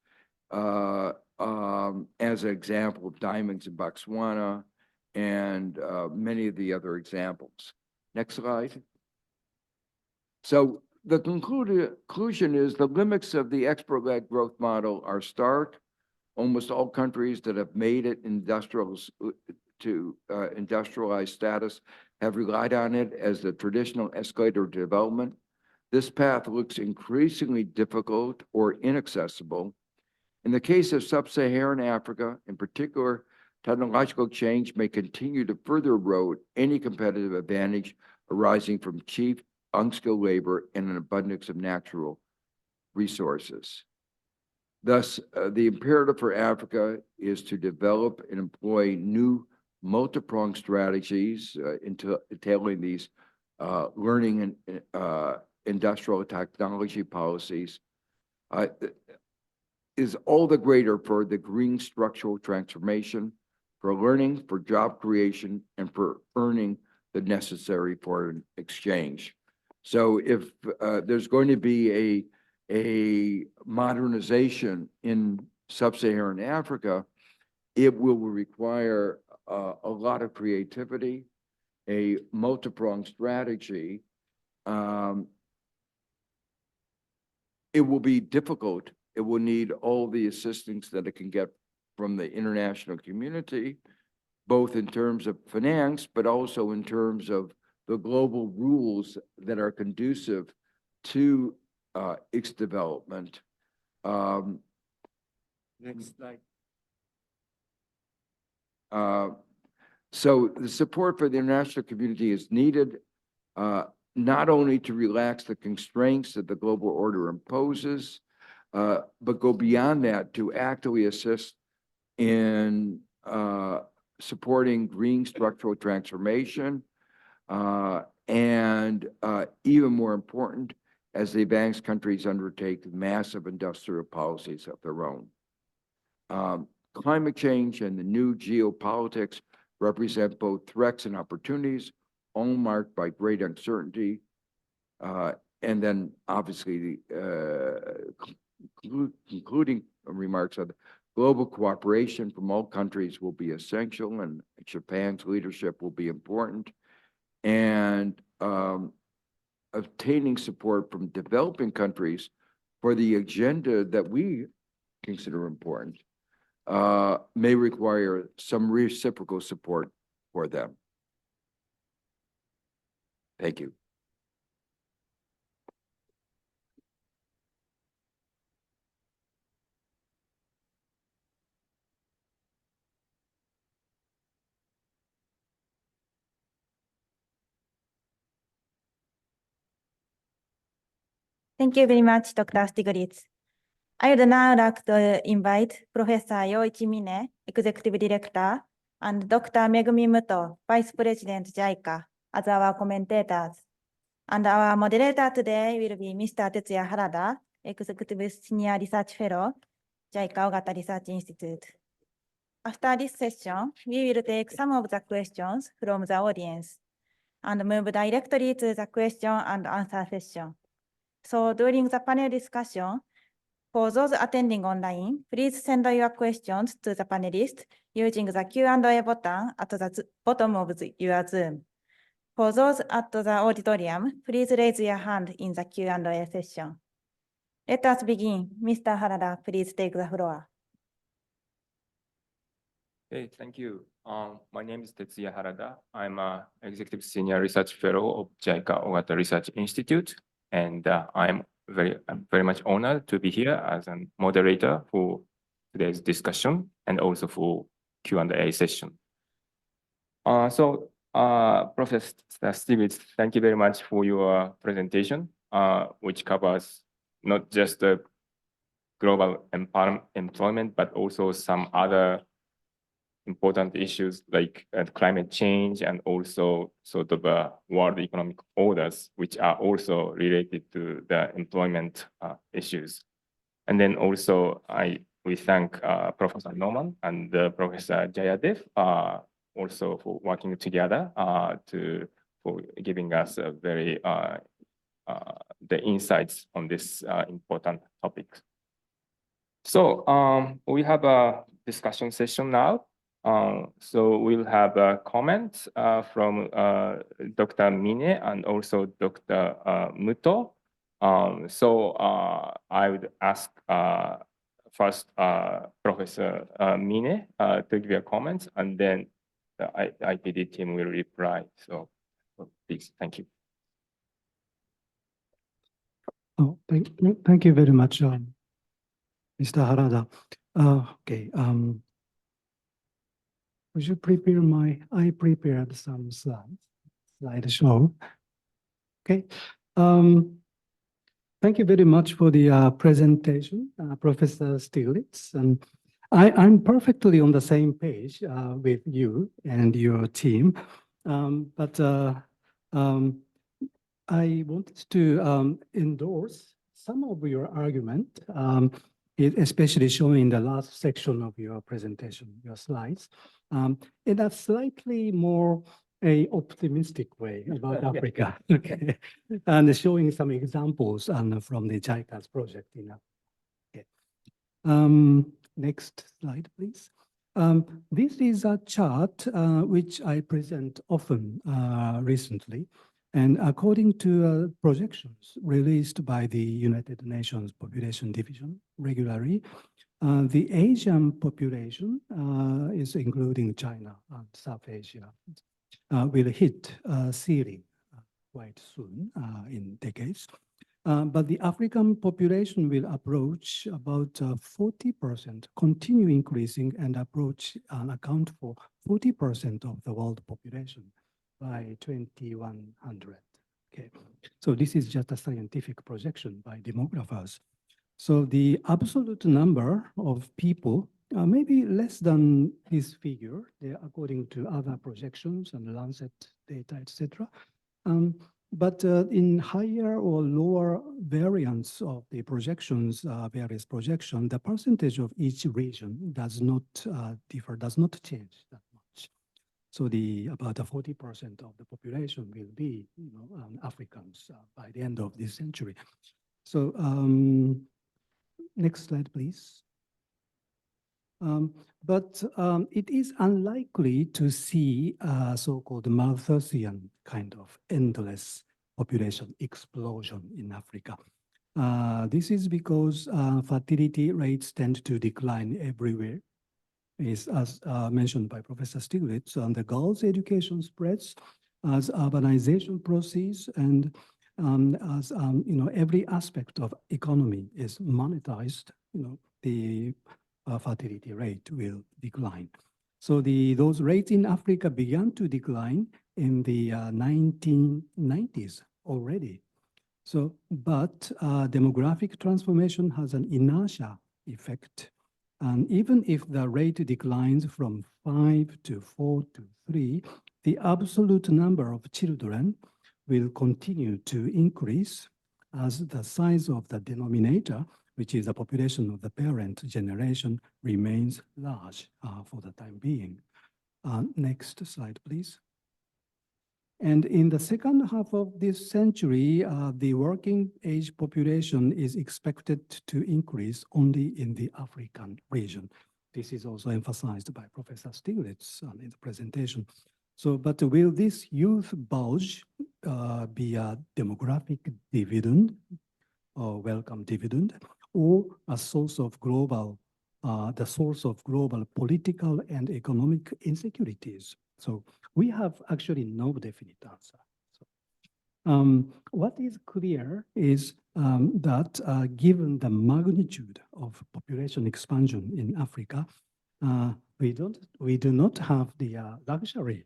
as an example of diamonds in Botswana and many of the other examples. Next slide. So the conclusion is the limits of the export-led growth model are stark. Almost all countries that have made it industrialized status have relied on it as the traditional escalator of development. This path looks increasingly difficult or inaccessible. In the case of sub-Saharan Africa, in particular, technological change may continue to further erode any competitive advantage arising from cheap unskilled labor, and an abundance of natural resources. Thus, the imperative for Africa is to develop and employ new multi-pronged strategies entailing these learning and industrial technology policies is all the greater for the green structural transformation, for learning, for job creation, and for earning the necessary foreign exchange. So if there's going to be a modernization in sub-Saharan Africa, it will require a lot of creativity, a multi-pronged strategy. It will be difficult. It will need all the assistance that it can get from the international community, both in terms of finance, but also in terms of the global rules that are conducive to its development. Next slide. So the support for the international community is needed, not only to relax the constraints that the global order imposes, but go beyond that to actively assist in supporting green structural transformation, and even more important, as the advanced countries undertake massive industrial policies of their own. Climate change and the new geopolitics represent both threats and opportunities, all marked by great uncertainty. And then obviously, concluding remarks of global cooperation from all countries will be essential, and Japan's leadership will be important. And obtaining support from developing countries for the agenda that we consider important may require some reciprocal support for them. Thank you. Thank you very much, Dr. Stiglitz. I would now like to invite Professor Yoichi Mine, Executive Director, and Dr. Megumi Muto, Vice President JICA, as our commentators. And our moderator today will be Mr. Tetsuya Harada, Executive Senior Research Fellow, JICA Ogata Research Institute. After this session, we will take some of the questions from the audience and move directly to the question and answer session. So during the panel discussion, for those attending online, please send your questions to the panelists using the Q&A button at the bottom of your Zoom. For those at the auditorium, please raise your hand in the Q&A session. Let us begin. Mr. Harada, please take the floor. Hey, thank you. My name is Tetsuya Harada. I'm an Executive Senior Research Fellow of JICA Ogata Research Institute. And I'm very much honored to be here as a moderator for today's discussion and also for Q&A session. So, Professor Stiglitz, thank you very much for your presentation, which covers not just the global employment, but also some other important issues like climate change and also sort of world economic orders, which are also related to the employment issues. And then also we thank Professor Norman and Professor Jayadev also for working together for giving us a very the insights on this important topic. So we have a discussion session now. So we'll have a comment from Dr. Mine and also Dr. Muto. So I would ask first Professor Mine to give your comments, and then the IPD team will reply. So please, thank you. Oh, thank you very much, Mr. Harada. Okay. Would you prepare I prepared some slideshow. Okay. Thank you very much for the presentation, Professor Stiglitz. And I'm perfectly on the same page with you and your team. I wanted to endorse some of your argument, especially shown in the last section of your presentation, your slides, in a slightly more optimistic way about Africa. Okay, and showing some examples from the JICA's project in Africa. Okay. Next slide, please. This is a chart which I present often recently. And according to projections released by the United Nations Population Division regularly, the Asian population is including China and South Asia, will hit ceiling quite soon in decades. But the African population will approach about 40%, continue increasing and approach and account for 40% of the world population by 2100. Okay, so this is just a scientific projection by demographers. So the absolute number of people may be less than this figure, according to other projections and Lancet data, etc. But in higher or lower variants of the projections, various projections, the percentage of each region does not differ, does not change that much. So about 40% of the population will be, Africans by the end of this century. So next slide, please. But it is unlikely to see a so-called Malthusian kind of endless population explosion in Africa. This is because fertility rates tend to decline everywhere. As mentioned by Professor Stiglitz, the girls' education spreads as urbanization proceeds and as every aspect of economy is monetized, the fertility rate will decline. So those rates in Africa began to decline in the 1990s already. So, but demographic transformation has an inertia effect. And even if the rate declines from 5 to 4 to 3, the absolute number of children will continue to increase as the size of the denominator, which is the population of the parent generation, remains large for the time being. Next slide, please. And in the second half of this century, the working age population is expected to increase only in the African region. This is also emphasized by Professor Stiglitz in the presentation. So, but will this youth bulge be a demographic dividend or welcome dividend, or a source of global, the source of global political and economic insecurities? So we have actually no definite answer. So, what is clear is that given the magnitude of population expansion in Africa, we do not have the luxury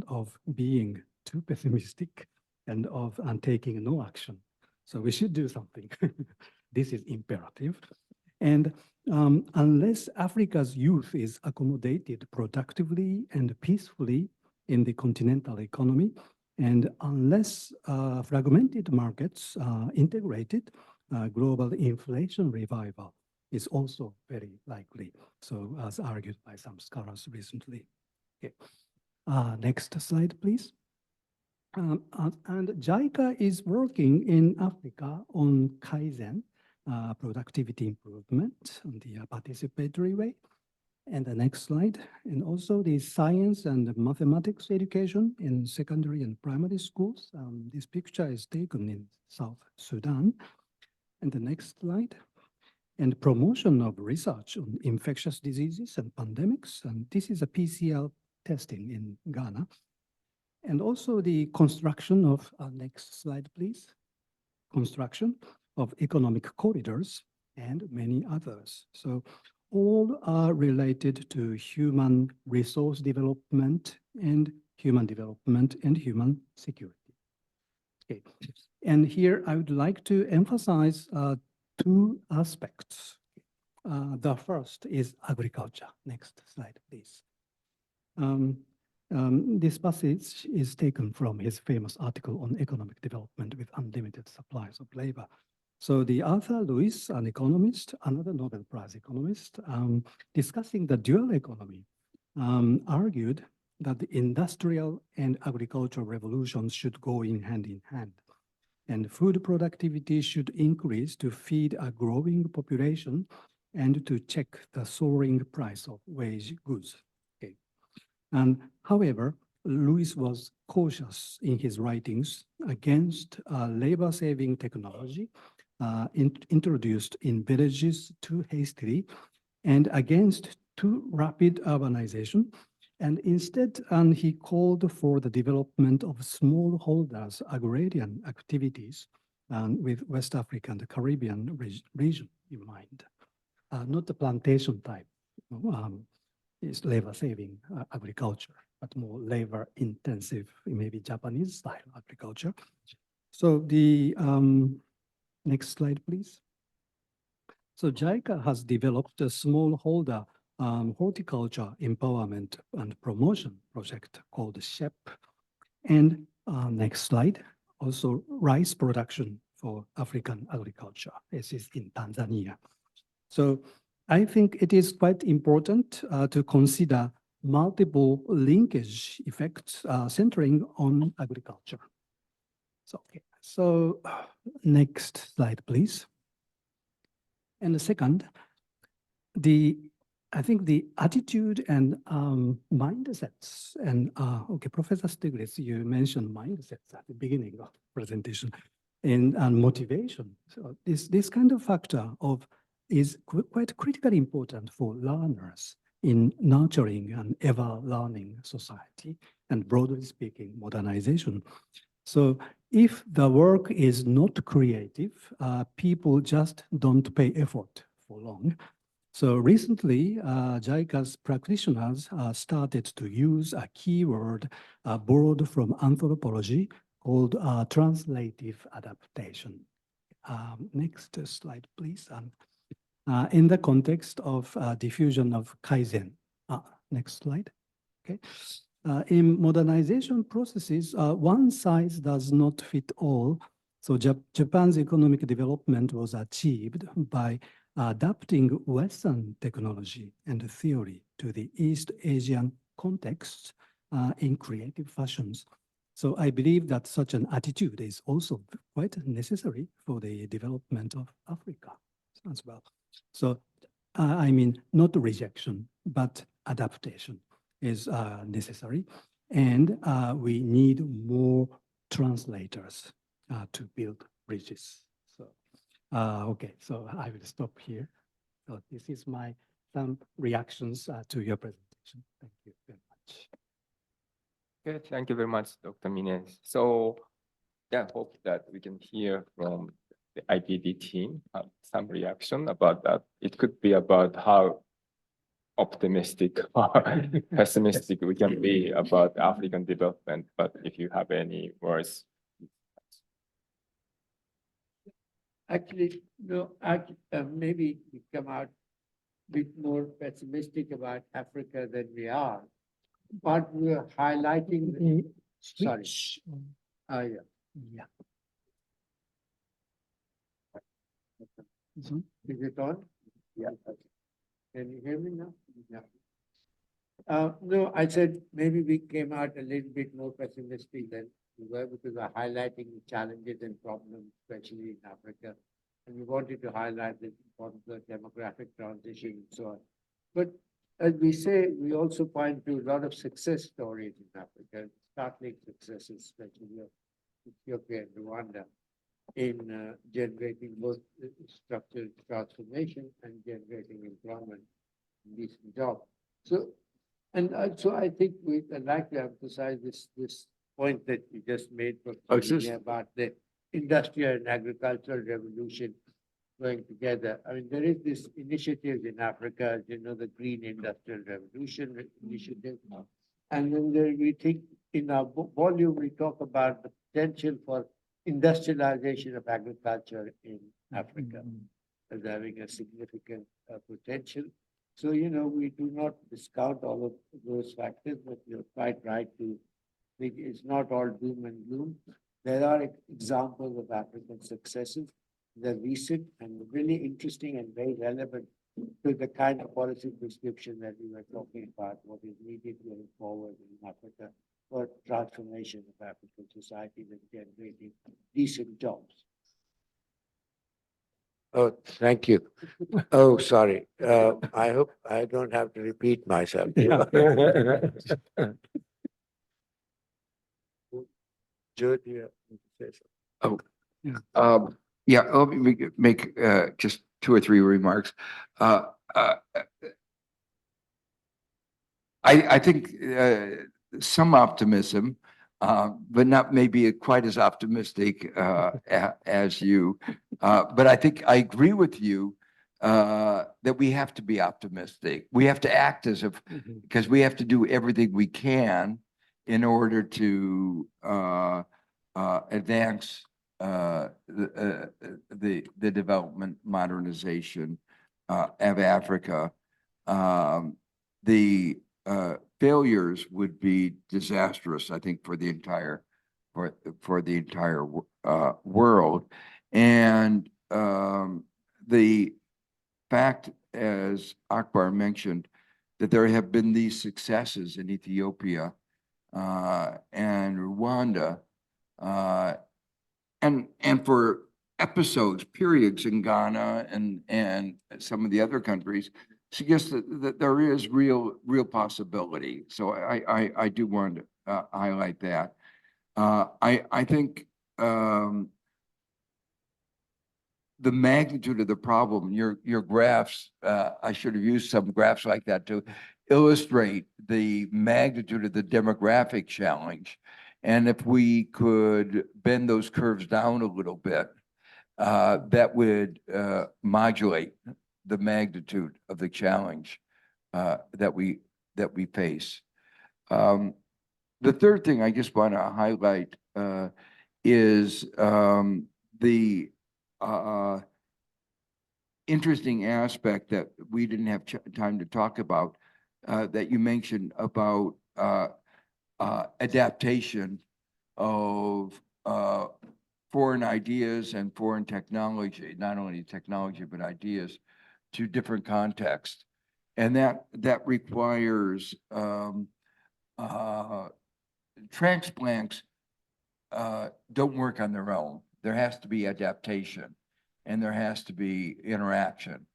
of being too pessimistic and of taking no action. So we should do something. This is imperative. And unless Africa's youth is accommodated productively and peacefully in the continental economy, and unless fragmented markets are integrated, global inflation revival is also very likely. So as argued by some scholars recently. Okay. Next slide, please. And JICA is working in Africa on Kaizen, productivity improvement on the participatory way. And the next slide, and also the science and mathematics education in secondary and primary schools. This picture is taken in South Sudan. And the next slide, and promotion of research on infectious diseases and pandemics. And this is a PCR testing in Ghana. And also the construction of, next slide, please. Construction of economic corridors and many others. So all are related to human resource development and human security. Okay, And here I would like to emphasize two aspects. The first is agriculture. Next slide, please. This passage is taken from his famous article on economic development with unlimited supplies of labor. So the Arthur Lewis, an economist, another Nobel Prize economist, discussing the dual economy, argued that the industrial and agricultural revolutions should go in hand, and food productivity should increase to feed a growing population and to check the soaring price of wage goods. Okay. And however, Lewis was cautious in his writings against labor-saving technology introduced in villages too hastily and against too rapid urbanization. And instead, he called for the development of smallholders' agrarian activities with West Africa and the Caribbean region in mind. Not the plantation type, is labor-saving agriculture, but more labor-intensive, maybe Japanese-style agriculture. So the next slide, please. So JICA has developed a smallholder horticulture empowerment and promotion project called SHEP. And next slide, also rice production for African agriculture. This is in Tanzania. So I think it is quite important to consider multiple linkage effects centering on agriculture. So, okay. So next slide, please. And the second, I think the attitude and mindsets, and okay, Professor Stiglitz, you mentioned mindsets at the beginning of the presentation, and motivation. So this kind of factor is quite critically important for learners in nurturing an ever-learning society, and broadly speaking, modernization. So if the work is not creative, people just don't pay effort for long. So recently, JICA's practitioners started to use a keyword borrowed from anthropology called translative adaptation. Next slide, please. In the context of diffusion of Kaizen. Next slide. Okay. In modernization processes, one size does not fit all. So Japan's economic development was achieved by adapting Western technology and theory to the East Asian context in creative fashions. So I believe that such an attitude is also quite necessary for the development of Africa as well. So I mean, not rejection, but adaptation is necessary. And we need more translators to build bridges. So, okay, so I will stop here. So this is some reactions to your presentation. Thank you very much. Okay, thank you very much, Dr. Mines. So yeah, hope that we can hear from the IPD team some reaction about that. It could be about how optimistic or pessimistic we can be about African development, but if you have any words. Actually, no, maybe we come out a bit more pessimistic about Africa than we are, but we are highlighting the, sorry. Yeah. Yeah. Is it on? Yeah. Can you hear me now? Yeah. No, I said maybe we came out a little bit more pessimistic than we were because we're highlighting the challenges and problems, especially in Africa. And we wanted to highlight the importance of demographic transition and so on. But as we say, we also point to a lot of success stories in Africa, startling successes, especially of Ethiopia and Rwanda, in generating both structural transformation and generating employment, decent job. So, and so I think I'd like to emphasize this point that you just made about the industrial and agricultural revolution going together. I mean, there is this initiative in Africa, as you know, the Green Industrial Revolution initiative. And then we think in our volume, we talk about the potential for industrialization of agriculture in Africa as having a significant potential. So, we do not discount all of those factors, but you're quite right to think it's not all doom and gloom. There are examples of African successes. They're recent and really interesting and very relevant to the kind of policy prescription that we were talking about, what is needed going forward in Africa for transformation of African society and generating decent jobs. Oh, thank you. Oh, sorry. I hope I don't have to repeat myself. Joe, do you have to say something? Yeah, let me make just 2 or 3 remarks. I think some optimism, but not maybe quite as optimistic as you. But I think I agree with you that we have to be optimistic. We have to act as if, because we have to do everything we can in order to advance the development modernization of Africa. The failures would be disastrous, I think, for the entire world. And the fact, as Akbar mentioned, that there have been these successes in Ethiopia and Rwanda, and for episodes, periods in Ghana and some of the other countries, suggests that there is real possibility. So I do want to highlight that. I think the magnitude of the problem, your graphs, I should have used some graphs like that to illustrate the magnitude of the demographic challenge. And if we could bend those curves down a little bit, that would modulate the magnitude of the challenge that we face. The third thing I just want to highlight is the interesting aspect that we didn't have time to talk about that you mentioned about adaptation of foreign ideas and foreign technology, not only technology, but ideas to different contexts. And that requires transplants don't work on their own. There has to be adaptation and there has to be interaction.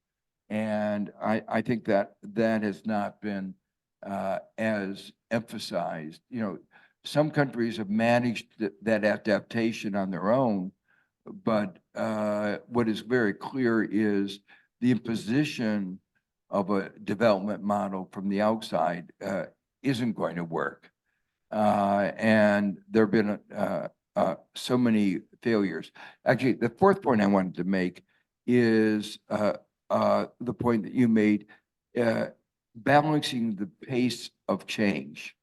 And I think that has not been as emphasized. Some countries have managed that adaptation on their own, but what is very clear is the imposition of a development model from the outside isn't going to work. And there have been so many failures. Actually, the fourth point I wanted to make is the point that you made, balancing the pace of change.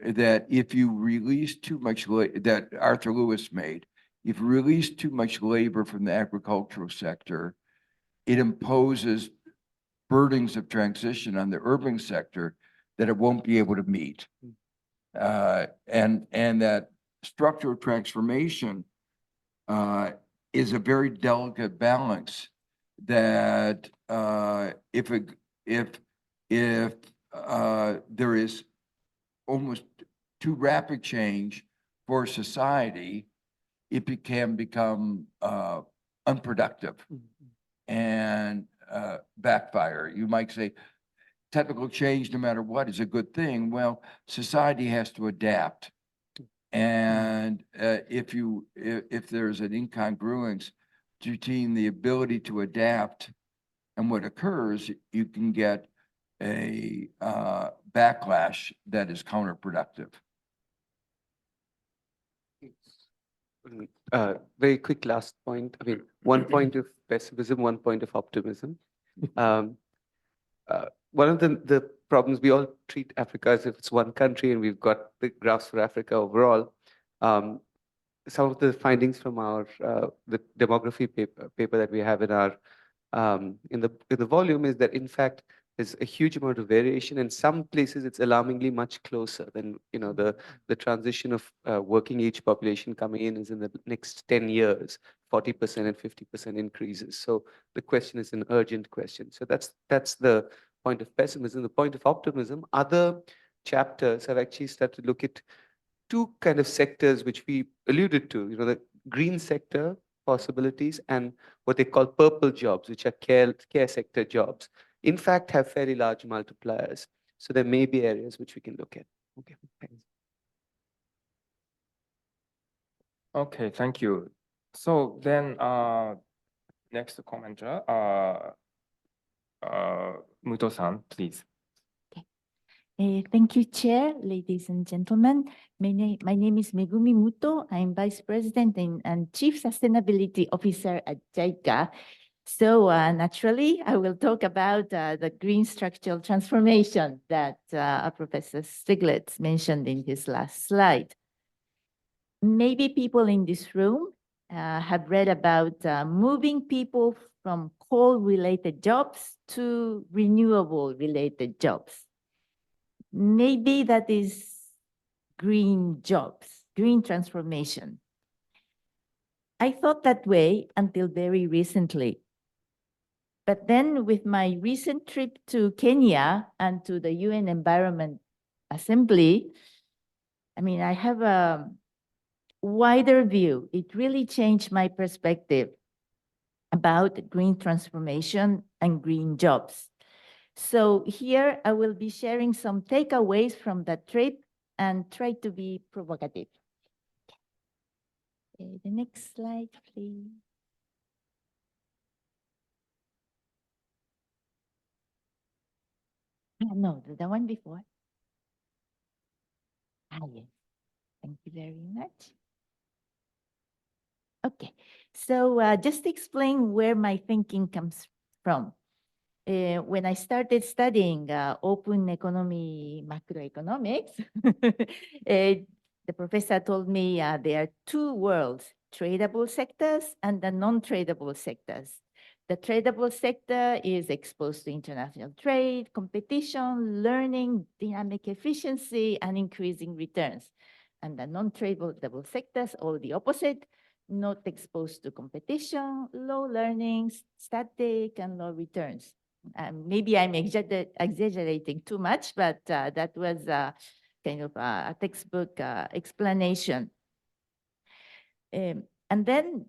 That if you release too much, that Arthur Lewis made, if you release too much labor from the agricultural sector, it imposes burdens of transition on the urban sector that it won't be able to meet. And that structural transformation is a very delicate balance that if there is almost too rapid change for society, it can become unproductive and backfire. You might say technical change, no matter what, is a good thing. Well, society has to adapt. And if there's an incongruence between the ability to adapt and what occurs, you can get a backlash that is counterproductive. Very quick last point. I mean, one point of pessimism, one point of optimism. One of the problems, we all treat Africa as if it's one country and we've got big graphs for Africa overall. some of the findings from our the demography paper that we have in our in the volume is that in fact there's a huge amount of variation. In some places, it's alarmingly much closer than the transition of working age population coming in is in the next 10 years, 40% and 50% increases. So the question is an urgent question. So that's the point of pessimism. The point of optimism, other chapters have actually started to look at two kind of sectors which we alluded to, the green sector possibilities and what they call purple jobs, which are care sector jobs, in fact have fairly large multipliers. So there may be areas which we can look at. Okay, thanks. Okay, thank you. So then, next commenter, Muto-san, please. Thank you, Chair, ladies and gentlemen. My name is Megumi Muto. I'm Vice President and Chief Sustainability Officer at JICA. So naturally, I will talk about the green structural transformation that Professor Stiglitz mentioned in his last slide. Maybe people in this room have read about moving people from coal-related jobs to renewable-related jobs. Maybe that is green jobs, green transformation. I thought that way until very recently. But then with my recent trip to Kenya and to the UN Environment Assembly, I have a wider view. It really changed my perspective about green transformation and green jobs. So here I will be sharing some takeaways from that trip and try to be provocative. Okay, the next slide, please. No, the one before. Yes. Thank you very much. Okay, so just to explain where my thinking comes from. When I started studying open economy macroeconomics, the professor told me there are two worlds, tradable sectors and the non-tradable sectors. The tradable sector is exposed to international trade, competition, learning, dynamic efficiency, and increasing returns. And the non-tradable sectors, all the opposite, not exposed to competition, low learning, static, and low returns. Maybe I'm exaggerating too much, but that was kind of a textbook explanation. And then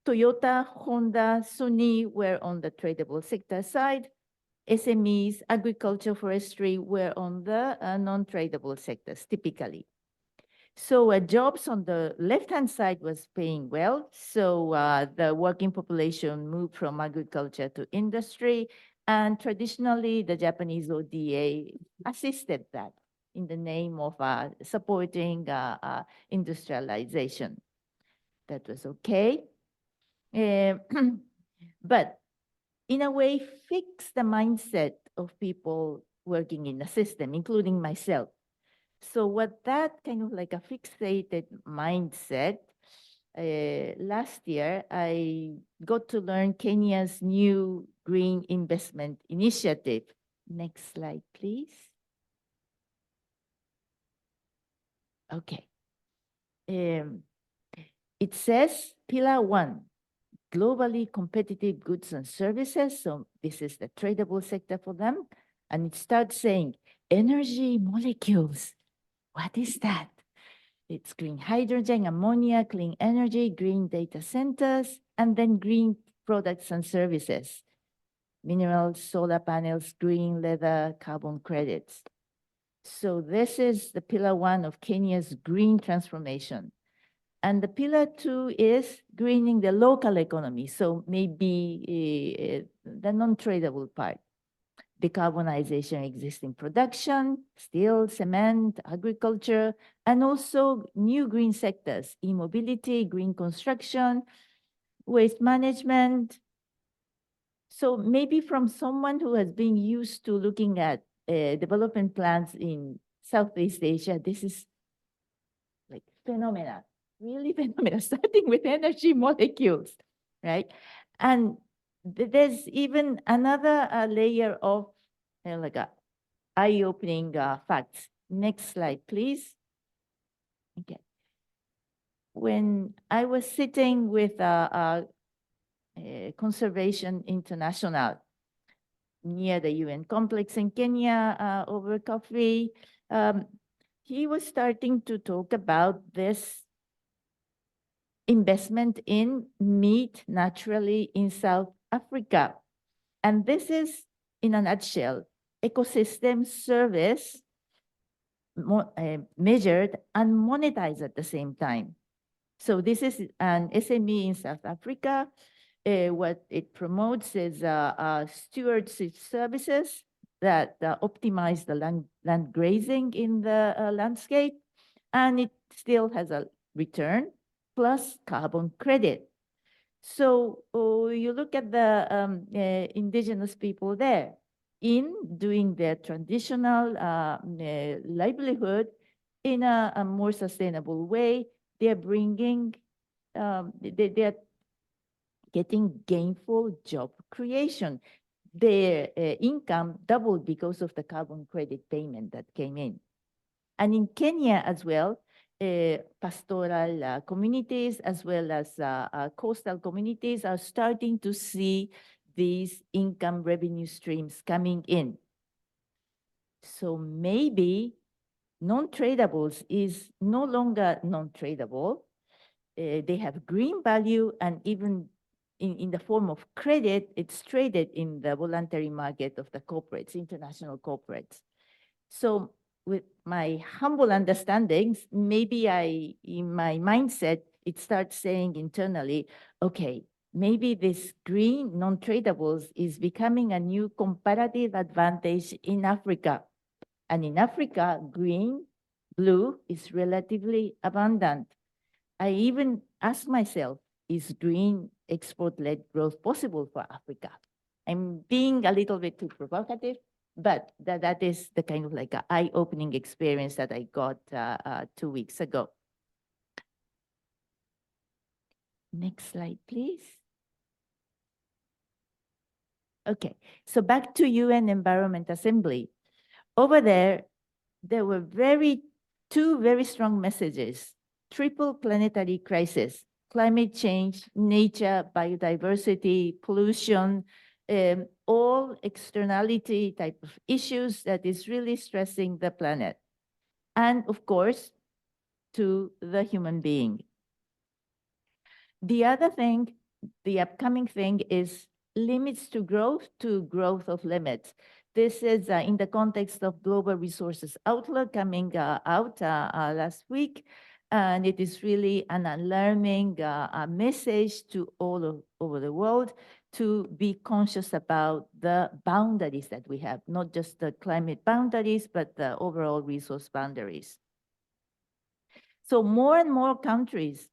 Toyota, Honda, Sony were on the tradable sector side. SMEs, agriculture, forestry were on the non-tradable sectors, typically. So jobs on the left-hand side was paying well. So the working population moved from agriculture to industry. And traditionally, the Japanese ODA assisted that in the name of supporting industrialization. That was okay. But in a way, fix the mindset of people working in the system, including myself. So what that kind of like a fixated mindset, last year, I got to learn Kenya's new green investment initiative. Next slide, please. Okay. It says Pillar 1, globally competitive goods and services. So this is the tradable sector for them. And it starts saying energy molecules. What is that? It's green hydrogen, ammonia, clean energy, green data centers, and then green products and services. Minerals, solar panels, green leather, carbon credits. So this is the Pillar 1 of Kenya's green transformation. And the Pillar 2 is greening the local economy. So maybe the non-tradable part. Decarbonization existing production, steel, cement, agriculture, and also new green sectors, e-mobility, green construction, waste management. So maybe from someone who has been used to looking at development plans in Southeast Asia, this is like phenomenal. really phenomenal, starting with energy molecules, right? And there's even another layer of like eye-opening facts. Next slide, please. Okay. When I was sitting with Conservation International near the UN complex in Kenya over coffee, he was starting to talk about this investment in meat naturally in South Africa. And this is, in a nutshell, ecosystem service measured and monetized at the same time. So this is an SME in South Africa. What it promotes is stewardship services that optimize the land grazing in the landscape, and it still has a return plus carbon credit. So you look at the indigenous people there in doing their traditional livelihood in a more sustainable way. They're bringing, they're getting gainful job creation. Their income doubled because of the carbon credit payment that came in. And in Kenya as well, pastoral communities as well as coastal communities are starting to see these income revenue streams coming in. So maybe non-tradables is no longer non-tradable. They have green value, and even in the form of credit, it's traded in the voluntary market of the corporates, international corporates. So with my humble understandings, maybe in my mindset, it starts saying internally, okay, maybe this green non-tradables is becoming a new comparative advantage in Africa. And in Africa, green, blue is relatively abundant. I even ask myself, is green export-led growth possible for Africa? I'm being a little bit too provocative, but that is the kind of like an eye-opening experience that I got 2 weeks ago. Next slide, please. Okay, so back to UN Environment Assembly. Over there were two very strong messages: triple planetary crisis, climate change, nature, biodiversity, pollution, all externality type of issues that is really stressing the planet. And of course, to the human being. The other thing, the upcoming thing is limits to growth of limits. This is in the context of Global Resources Outlook coming out last week. And it is really an alarming message to all over the world to be conscious about the boundaries that we have, not just the climate boundaries, but the overall resource boundaries. So more and more countries,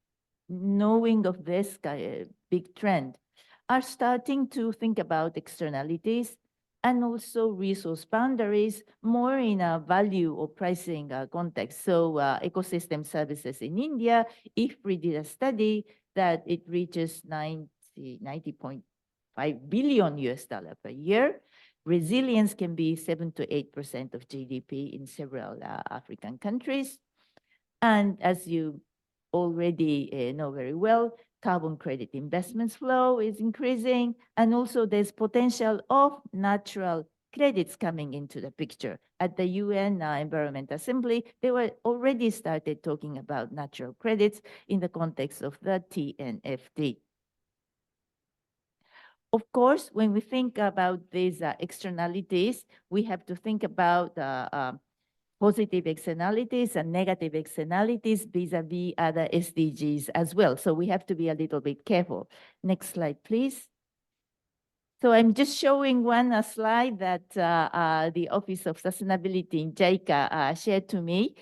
knowing of this big trend, are starting to think about externalities and also resource boundaries more in a value or pricing context. So ecosystem services in India, IFPRI did a study that it reaches 90.5 billion US dollar per year. Resilience can be 7 to 8% of GDP in several African countries. And as you already know very well, carbon credit investments flow is increasing, and also there's potential of natural credits coming into the picture. At the UN Environment Assembly, they were already started talking about natural credits in the context of the TNFD. Of course, when we think about these externalities, we have to think about positive externalities and negative externalities vis-a-vis other SDGs as well. So we have to be a little bit careful. Next slide, please. So I'm just showing one slide that the Office of Sustainability in JICA shared to me.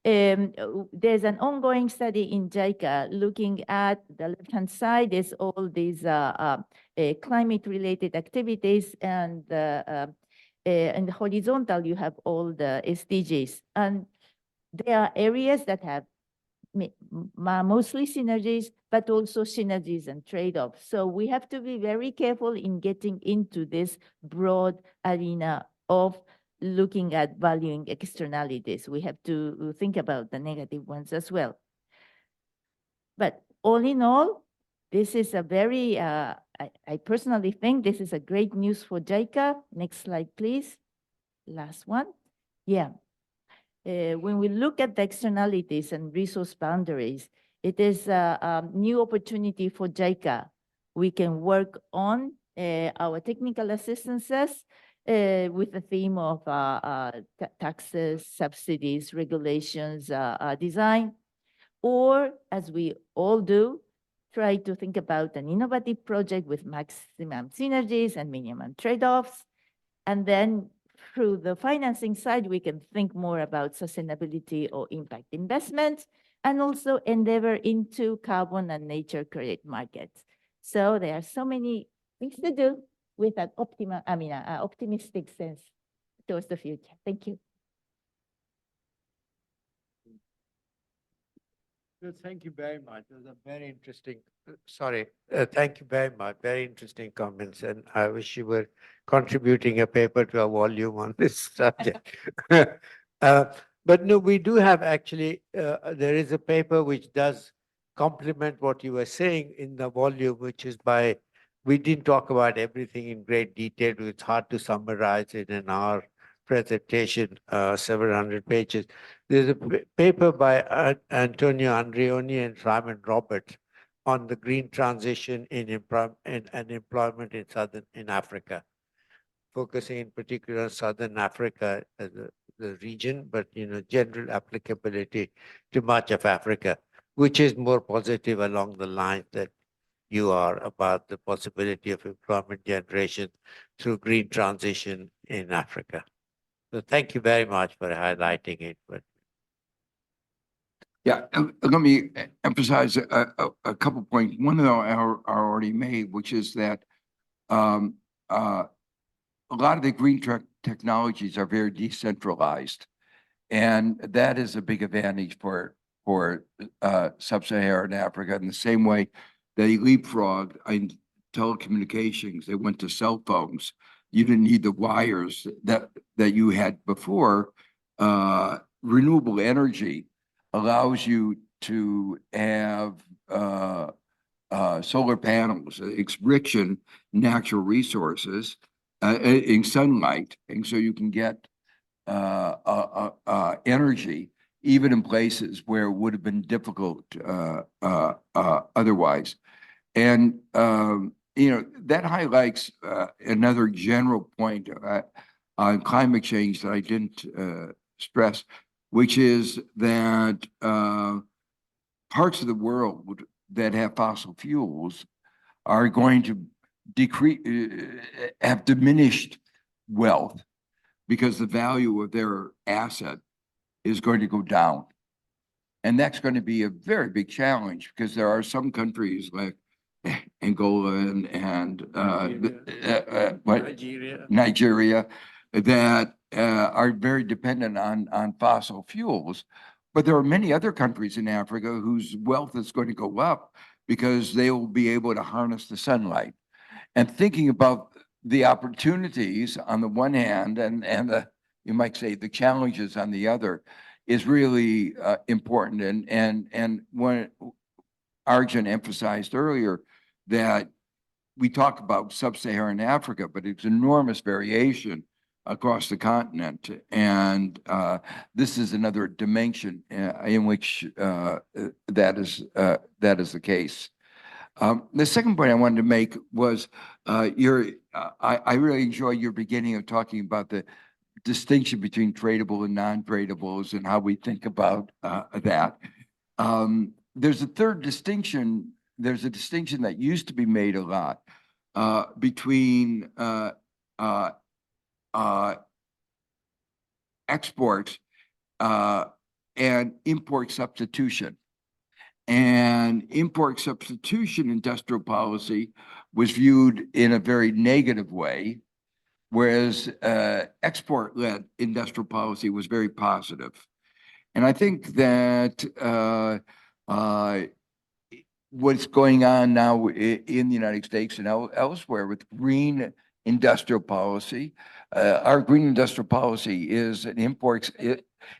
There's an ongoing study in JICA looking at the left-hand side is all these climate-related activities, and in the horizontal, you have all the SDGs. And there are areas that have mostly synergies, but also synergies and trade-offs. So we have to be very careful in getting into this broad arena of looking at valuing externalities. We have to think about the negative ones as well. But all in all, this is a very, I personally think this is a great news for JICA. Next slide, please. Last one. Yeah. When we look at the externalities and resource boundaries, it is a new opportunity for JICA. We can work on our technical assistances with the theme of taxes, subsidies, regulations, design, or as we all do, try to think about an innovative project with maximum synergies and minimum trade-offs. And then through the financing side, we can think more about sustainability or impact investments, and also endeavor into carbon and nature create markets. So there are so many things to do with an optimistic sense towards the future. Thank you. Thank you very much. It was a very interesting, thank you very much. Very interesting comments. And I wish you were contributing a paper to a volume on this subject. But no, we do have actually, there is a paper which does complement what you were saying in the volume, which is by, we didn't talk about everything in great detail. It's hard to summarize it in our presentation, several hundred pages. There's a paper by Antonio Andreoni and Simon Roberts on the green transition in employment in Africa, focusing in particular on Southern Africa as the region, but general applicability to much of Africa, which is more positive along the lines that you are about the possibility of employment generation through green transition in Africa. So thank you very much for highlighting it. But yeah, let me emphasize a couple points. One of them I already made, which is that a lot of the green technologies are very decentralized, and that is a big advantage for sub-Saharan Africa. In the same way they leapfrogged in telecommunications, they went to cell phones. You didn't need the wires that you had before. Renewable energy allows you to have solar panels. It's rich in natural resources, in sunlight, and so you can get energy even in places where it would have been difficult otherwise. And that highlights another general point on climate change that I didn't stress, which is that parts of the world that have fossil fuels are going to have diminished wealth because the value of their asset is going to go down. And that's going to be a very big challenge because there are some countries like Angola and Nigeria that are very dependent on fossil fuels. But there are many other countries in Africa whose wealth is going to go up because they will be able to harness the sunlight. And thinking about the opportunities on the one hand and the, you might say, the challenges on the other is really important. And when Arjun emphasized earlier that we talk about sub-Saharan Africa, but it's enormous variation across the continent. And this is another dimension in which that is the case. The second point I wanted to make was I really enjoy your beginning of talking about the distinction between tradable and non-tradables and how we think about that. There's a third distinction. There's a distinction that used to be made a lot between export and import substitution. And import substitution industrial policy was viewed in a very negative way, whereas export-led industrial policy was very positive. And I think that what's going on now in the United States and elsewhere with green industrial policy. Our green industrial policy is an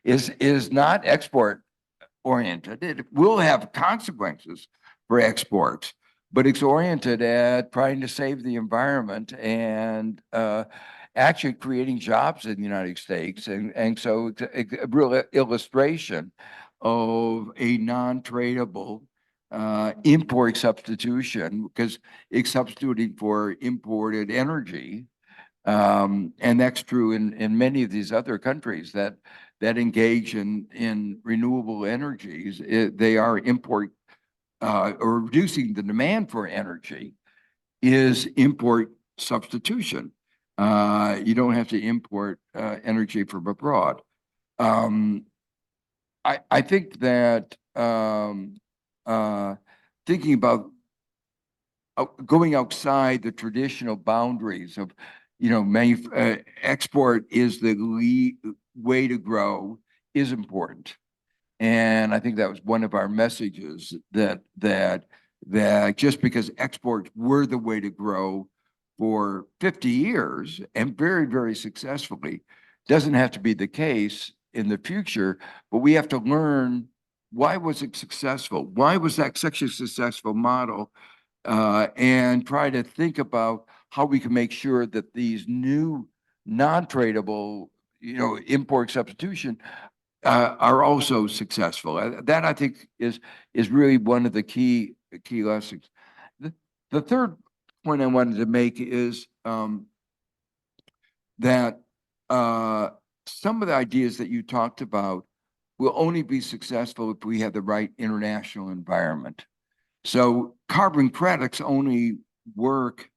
is not export oriented. It will have consequences for exports, but it's oriented at trying to save the environment and actually creating jobs in the United States. And so it's a real illustration of a non-tradable import substitution, because it's substituting for imported energy. And that's true in many of these other countries that engage in renewable energies. They are import or reducing the demand for energy is import substitution. You don't have to import energy from abroad. I think that thinking about going outside the traditional boundaries of, export is the way to grow is important. And I think that was one of our messages, that just because exports were the way to grow for 50 years and very, very successfully, doesn't have to be the case in the future, but we have to learn, why was it successful? Why was that such a successful model? And try to think about how we can make sure that these new non-tradable, import substitution are also successful. That I think is really one of the key lessons. The third point I wanted to make is that some of the ideas that you talked about will only be successful if we have the right international environment. So carbon credits only work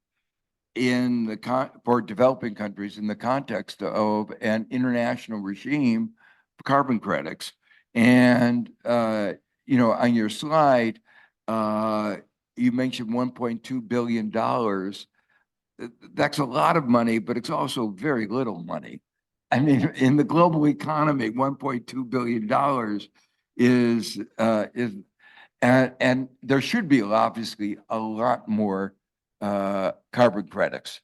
for developing countries in the context of an international regime for carbon credits. And on your slide, you mentioned $1.2 billion. That's a lot of money, but it's also very little money. I mean, in the global economy, $1.2 billion is and there should be obviously a lot more carbon credits.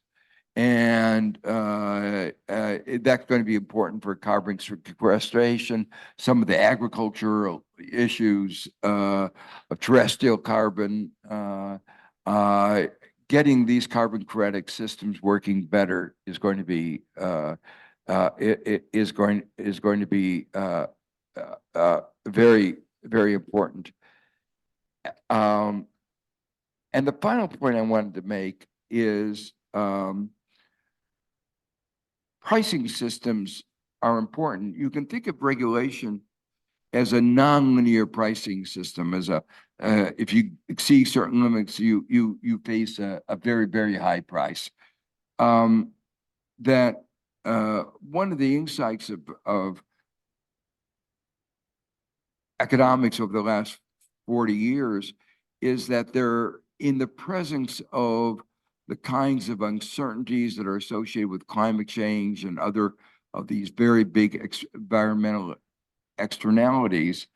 And that's going to be important for carbon sequestration, some of the agricultural issues of terrestrial carbon, getting these carbon credit systems working better is going to be very, very important. And the final point I wanted to make is pricing systems are important. You can think of regulation as a nonlinear pricing system. As if you exceed certain limits, you face a very, very high price. That one of the insights of economics over the last 40 years is that they're in the presence of the kinds of uncertainties that are associated with climate change and other of these very big environmental externalities.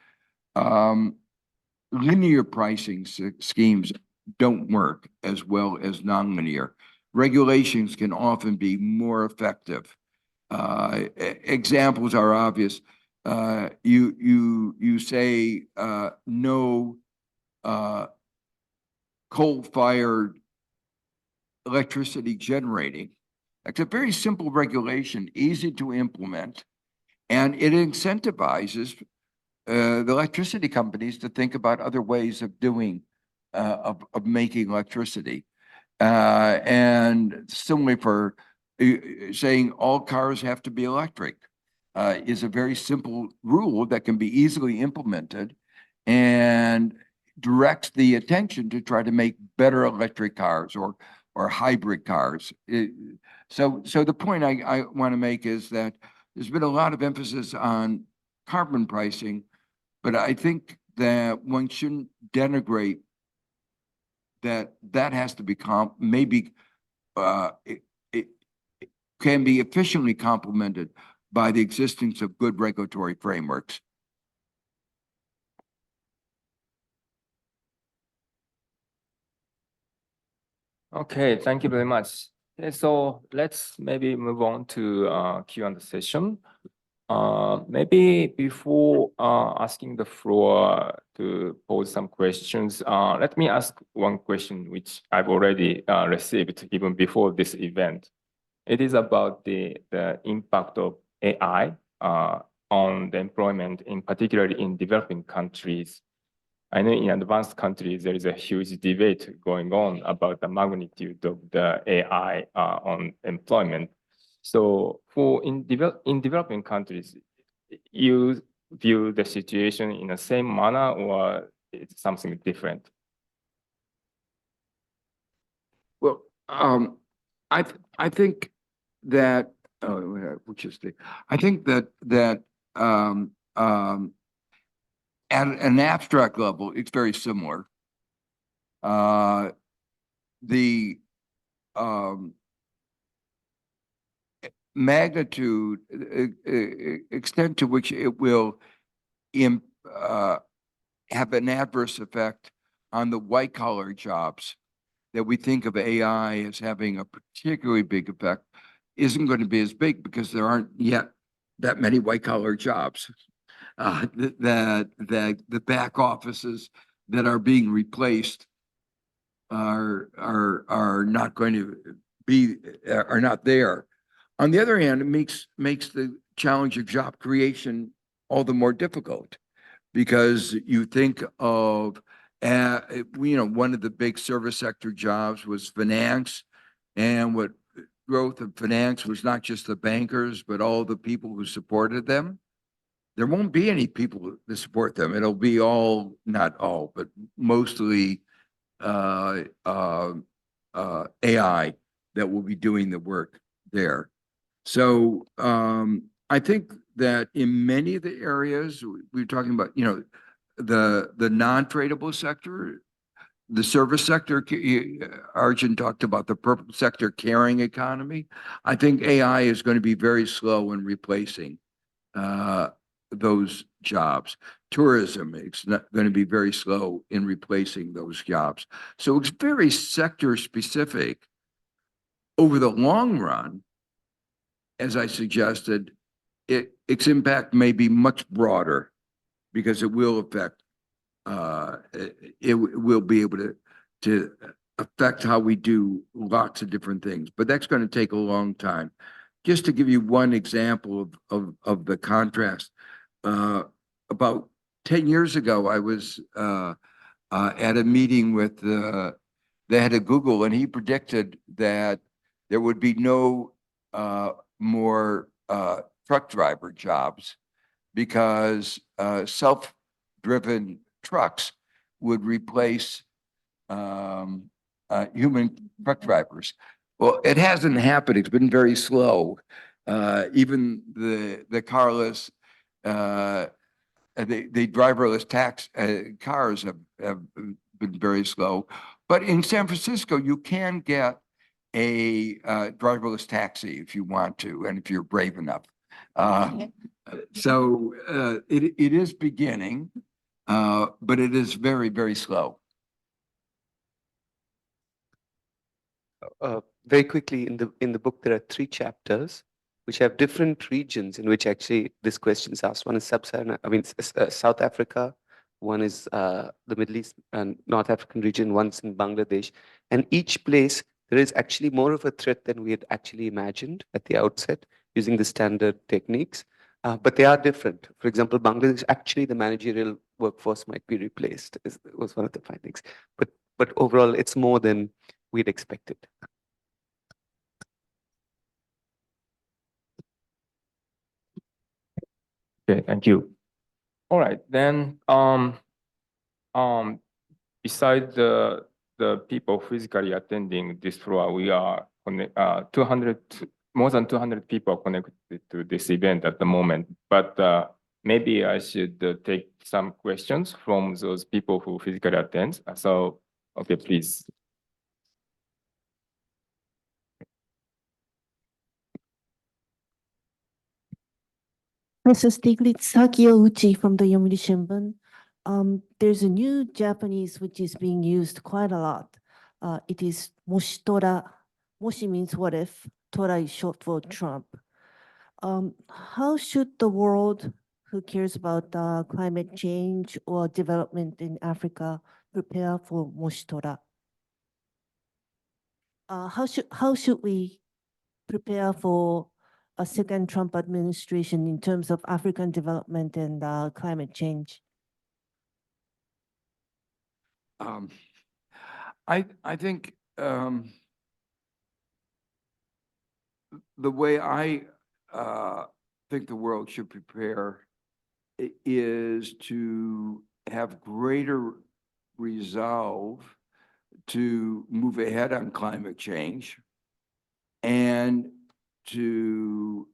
Linear pricing schemes don't work as well as nonlinear. Regulations can often be more effective. Examples are obvious. You say no coal-fired electricity generating. That's a very simple regulation, easy to implement, and it incentivizes the electricity companies to think about other ways of doing of making electricity. And similarly for saying all cars have to be electric is a very simple rule that can be easily implemented and directs the attention to try to make better electric cars or hybrid cars. So the point I want to make is that there's been a lot of emphasis on carbon pricing, but I think that one shouldn't denigrate that has to become maybe it can be efficiently complemented by the existence of good regulatory frameworks. Okay, thank you very much. Okay, so let's maybe move on to Q&A session. Maybe before asking the floor to pose some questions, let me ask one question which I've already received even before this event. It is about the impact of AI on the employment, in particularly in developing countries. I know in advanced countries, there is a huge debate going on about the magnitude of the AI on employment. So in developing countries, you view the situation in the same manner or it's something different? Well, I think that I think that at an abstract level, it's very similar. The magnitude, extent to which it will have an adverse effect on the white collar jobs that we think of AI as having a particularly big effect isn't going to be as big because there aren't yet that many white collar jobs. The back offices that are being replaced are not going to be are not there. On the other hand, it makes the challenge of job creation all the more difficult because you think of one of the big service sector jobs was finance, and what growth of finance was not just the bankers but all the people who supported them. There won't be any people to support them. It'll be all, not all, but mostly AI that will be doing the work there. So I think that in many of the areas we're talking about, the non-tradable sector, the service sector, Arjun talked about the purple sector carrying economy. I think AI is going to be very slow in replacing those jobs. Tourism is not going to be very slow in replacing those jobs. So it's very sector specific. Over the long run, as I suggested, its impact may be much broader because it will affect, it will be able to affect how we do lots of different things, but that's going to take a long time. Just to give you one example of the contrast, about 10 years ago, I was at a meeting with the head of Google, and he predicted that there would be no more truck driver jobs because self-driven trucks would replace human truck drivers. Well, it hasn't happened. It's been very slow. Even the carless, the driverless cars have been very slow. But in San Francisco, you can get a driverless taxi if you want to, and if you're brave enough. So it is beginning, but it is very, very slow. Very quickly, in the book, there are 3 chapters which have different regions in which actually this question is asked. One is South Africa, one is the Middle East and North African region, one's in Bangladesh. And each place, there is actually more of a threat than we had actually imagined at the outset using the standard techniques. But they are different. For example, Bangladesh, actually the managerial workforce might be replaced, was one of the findings. But overall, it's more than we'd expected. Okay, thank you. All right, then besides the people physically attending this floor, we are more than 200 people connected to this event at the moment. But maybe I should take some questions from those people who physically attend. So, okay, please. Prof.Stiglitz, Sakio Uchi from the Yomiuri Shimbun. There's a new Japanese which is being used quite a lot. it is Moshi Tora. Moshi means what if, Tora is short for Trump. How should the world who cares about climate change or development in Africa prepare for Moshi Tora? How should we prepare for a second Trump administration in terms of African development and climate change? I think the way I think the world should prepare is to have greater resolve to move ahead on climate change and to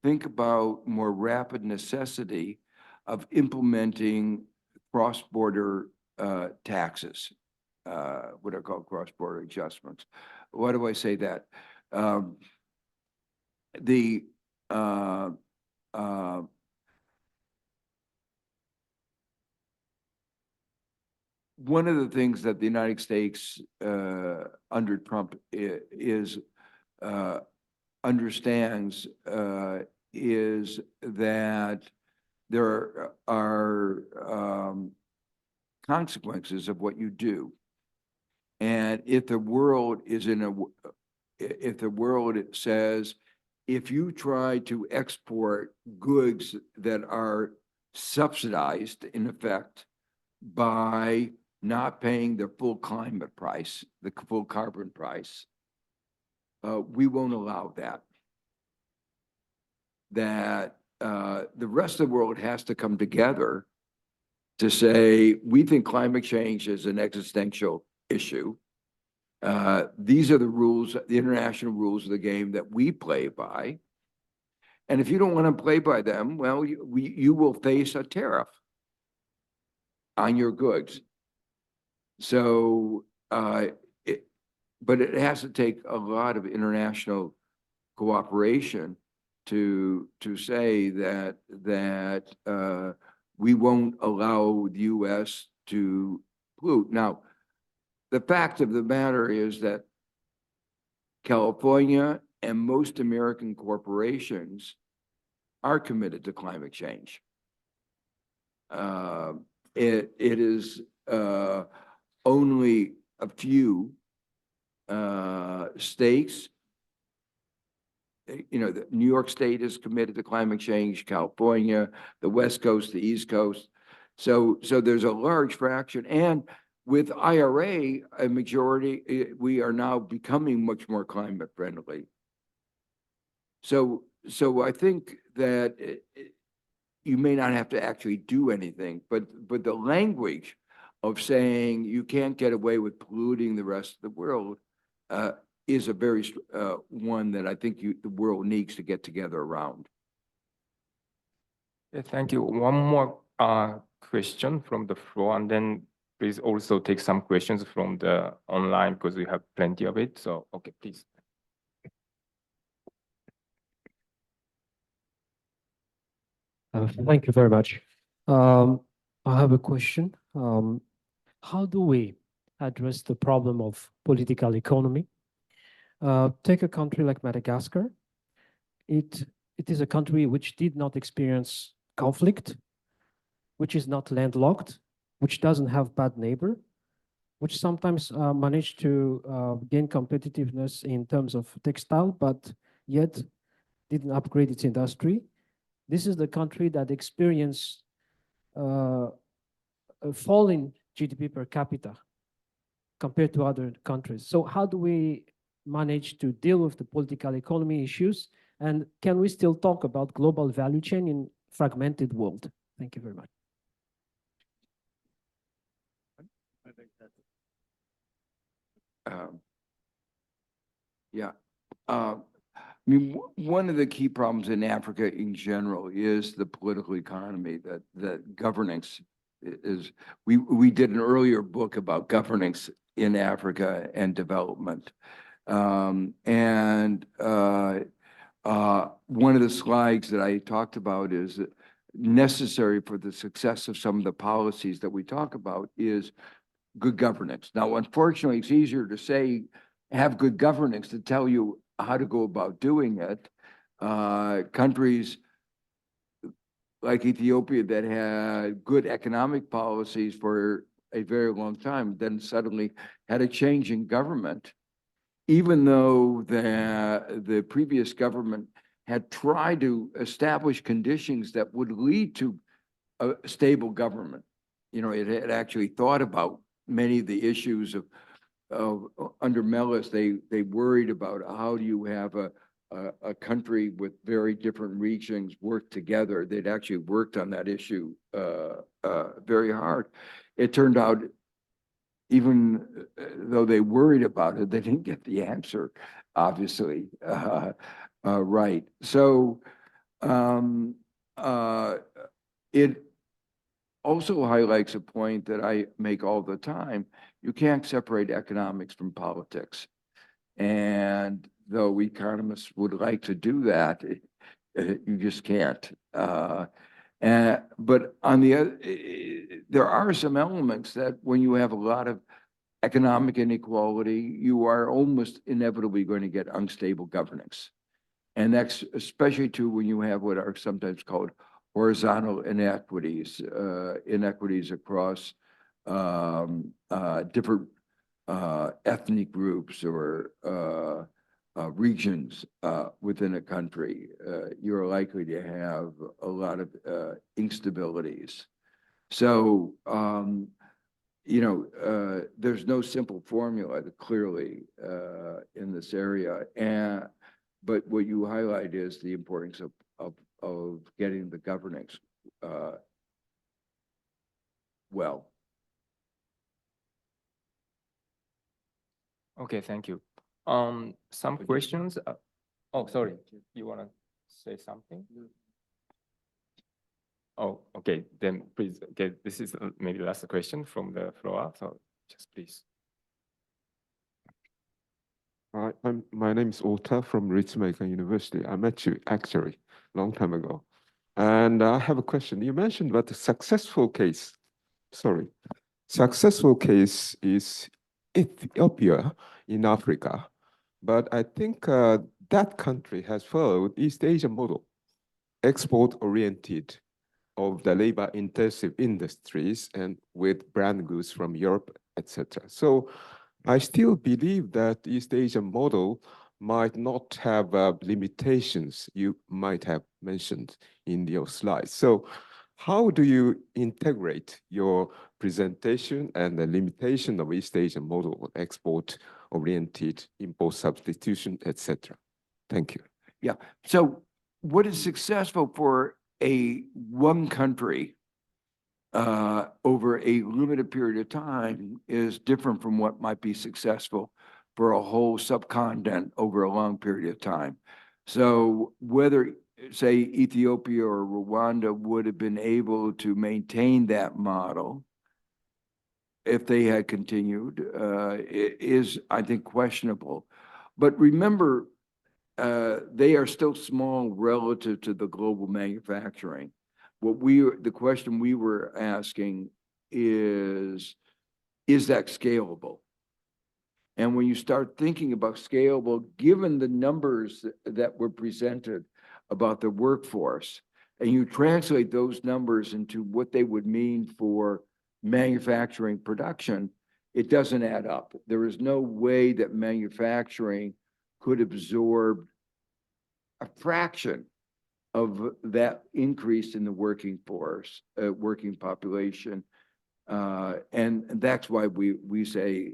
think about more rapid necessity of implementing cross-border taxes, what are called cross-border adjustments. Why do I say that? One of the things that the United States under Trump understands is that there are consequences of what you do. And if the world is if the world says, if you try to export goods that are subsidized in effect by not paying the full climate price, the full carbon price, we won't allow that. That the rest of the world has to come together to say, we think climate change is an existential issue. These are the rules, the international rules of the game that we play by. And if you don't want to play by them, well, you will face a tariff on your goods. So, but it has to take a lot of international cooperation to say that we won't allow the U.S. to pollute. Now, the fact of the matter is that California and most American corporations are committed to climate change. It is only a few states. You know, New York State is committed to climate change, California, the West Coast, the East Coast. So there's a large fraction. And with IRA, a majority, we are now becoming much more climate friendly. So I think that you may not have to actually do anything, but the language of saying you can't get away with polluting the rest of the world is a very one that I think the world needs to get together around. Yeah, thank you. One more question from the floor, and then please also take some questions from the online because we have plenty of it. So, okay, please. Thank you very much. I have a question. How do we address the problem of political economy? Take a country like Madagascar. It is a country which did not experience conflict, which is not landlocked, which doesn't have bad neighbor, which sometimes managed to gain competitiveness in terms of textile, but yet didn't upgrade its industry. This is the country that experienced a fall in GDP per capita compared to other countries. So how do we manage to deal with the political economy issues? And can we still talk about global value chain in fragmented world? Thank you very much. Yeah. I mean, one of the key problems in Africa in general is the political economy, that governance is. We did an earlier book about governance in Africa and development. One of the slides that I talked about is necessary for the success of some of the policies that we talk about is good governance. Now, unfortunately, it's easier to say, have good governance to tell you how to go about doing it. Countries like Ethiopia that had good economic policies for a very long time, then suddenly had a change in government, even though the previous government had tried to establish conditions that would lead to a stable government. You know, it had actually thought about many of the issues of under Melis. They worried about how do you have a country with very different regions work together. They'd actually worked on that issue very hard. It turned out, even though they worried about it, they didn't get the answer, obviously, right. So it also highlights a point that I make all the time. You can't separate economics from politics. And though economists would like to do that, you just can't. But on the other, there are some elements that when you have a lot of economic inequality, you are almost inevitably going to get unstable governance. And that's especially true when you have what are sometimes called horizontal inequities, inequities across different ethnic groups or regions within a country. You're likely to have a lot of instabilities. So, you know, there's no simple formula clearly in this area. But what you highlight is the importance of getting the governance well. Okay, thank you. Some questions. Oh, sorry. You want to say something? Oh, okay. Then please. Okay, this is maybe the last question from the floor. So just please. My name is Ota from Ritsumeikan University. I met you actually a long time ago. And I have a question. You mentioned about the successful case. Sorry. Successful case is Ethiopia in Africa. But I think that country has followed East Asia model, export-oriented of the labor-intensive industries and with brand goods from Europe, etc. So I still believe that East Asia model might not have limitations you might have mentioned in your slides. So how do you integrate your presentation and the limitation of East Asia model, export-oriented, import substitution, etc.? Thank you. Yeah. So what is successful for one country over a limited period of time is different from what might be successful for a whole subcontinent over a long period of time. So whether, say, Ethiopia or Rwanda would have been able to maintain that model if they had continued is, I think, questionable. But remember, they are still small relative to the global manufacturing. The question we were asking is that scalable? And when you start thinking about scalable, given the numbers that were presented about the workforce, and you translate those numbers into what they would mean for manufacturing production, it doesn't add up. There is no way that manufacturing could absorb a fraction of that increase in the working force, working population. And that's why we say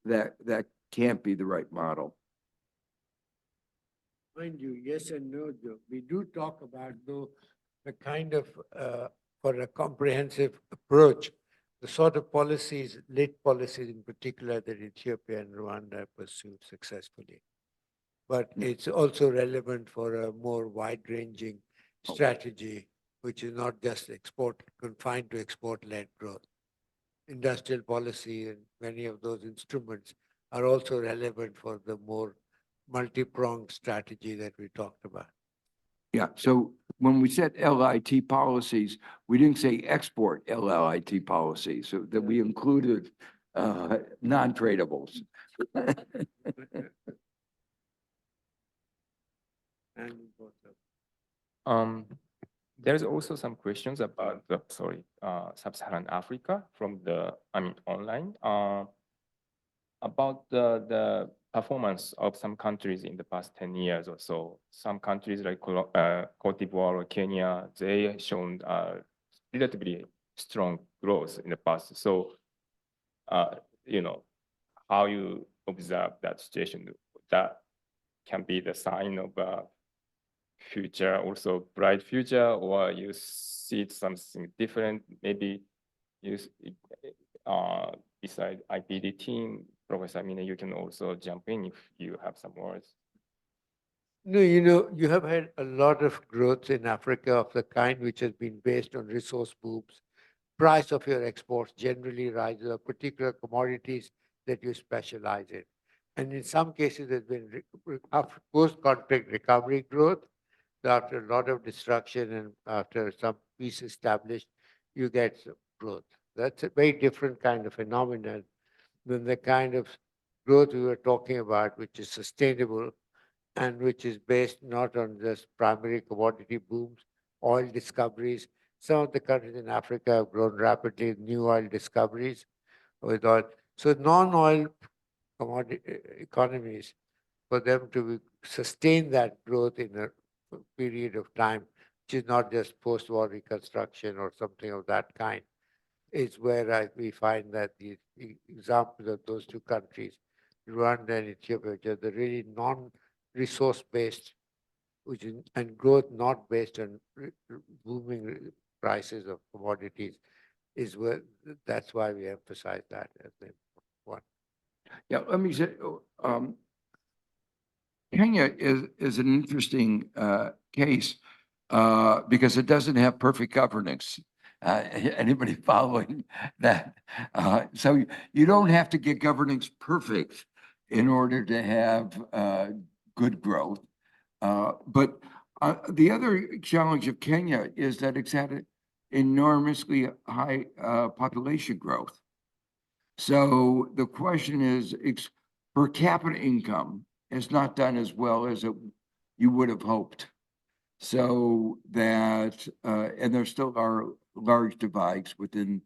that can't be the right model. Mind you, yes and no, though. We do talk about, though, the kind of, for a comprehensive approach, the sort of policies, late policies in particular, that Ethiopia and Rwanda pursued successfully. But it's also relevant for a more wide-ranging strategy, which is not just confined to export-led growth. Industrial policy and many of those instruments are also relevant for the more multi-pronged strategy that we talked about. Yeah, so when we set LIT policies, we didn't say export LIT policies, so that we included non-tradables. There's also some questions about the, Sub-Saharan Africa from the, online, about the performance of some countries in the past 10 years or so. Some countries like Cote d'Ivoire or Kenya, they shown relatively strong growth in the past. So, how you observe that situation, that can be the sign of a future, also bright future, or you see something different, maybe you, beside IPD team, Professor Mine, you can also jump in if you have some words. No, you have had a lot of growth in Africa of the kind which has been based on resource booms. Price of your exports generally rises of particular commodities that you specialize in. And in some cases, there's been post-conflict recovery growth. So after a lot of destruction and after some peace established, you get some growth. That's a very different kind of phenomenon than the kind of growth we were talking about, which is sustainable and which is based not on just primary commodity booms, oil discoveries. Some of the countries in Africa have grown rapidly with new oil discoveries with oil. So non-oil commodity economies, for them to sustain that growth in a period of time, which is not just post-war reconstruction or something of that kind, is where we find that the examples of those two countries, Rwanda and Ethiopia, which are the really non-resource based, and growth not based on booming prices of commodities, is where that's why we emphasize that as the one. Yeah, let me say, Kenya is an interesting case because it doesn't have perfect governance. Anybody following that? So you don't have to get governance perfect in order to have good growth. But the other challenge of Kenya is that it's had an enormously high population growth. So the question is, per capita income has not done as well as you would have hoped. So that, and there still are large divides within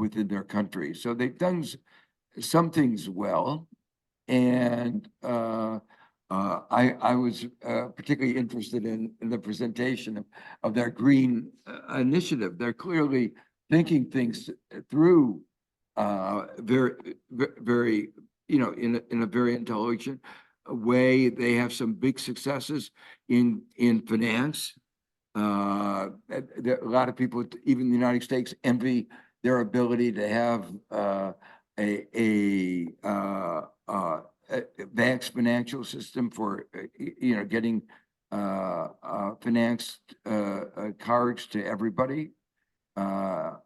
their country. So they've done some things well. And I was particularly interested in the presentation of their green initiative. They're clearly thinking things through very, in a very intelligent way. They have some big successes in finance. A lot of people, even in the United States, envy their ability to have a advanced financial system for getting financed cards to everybody. But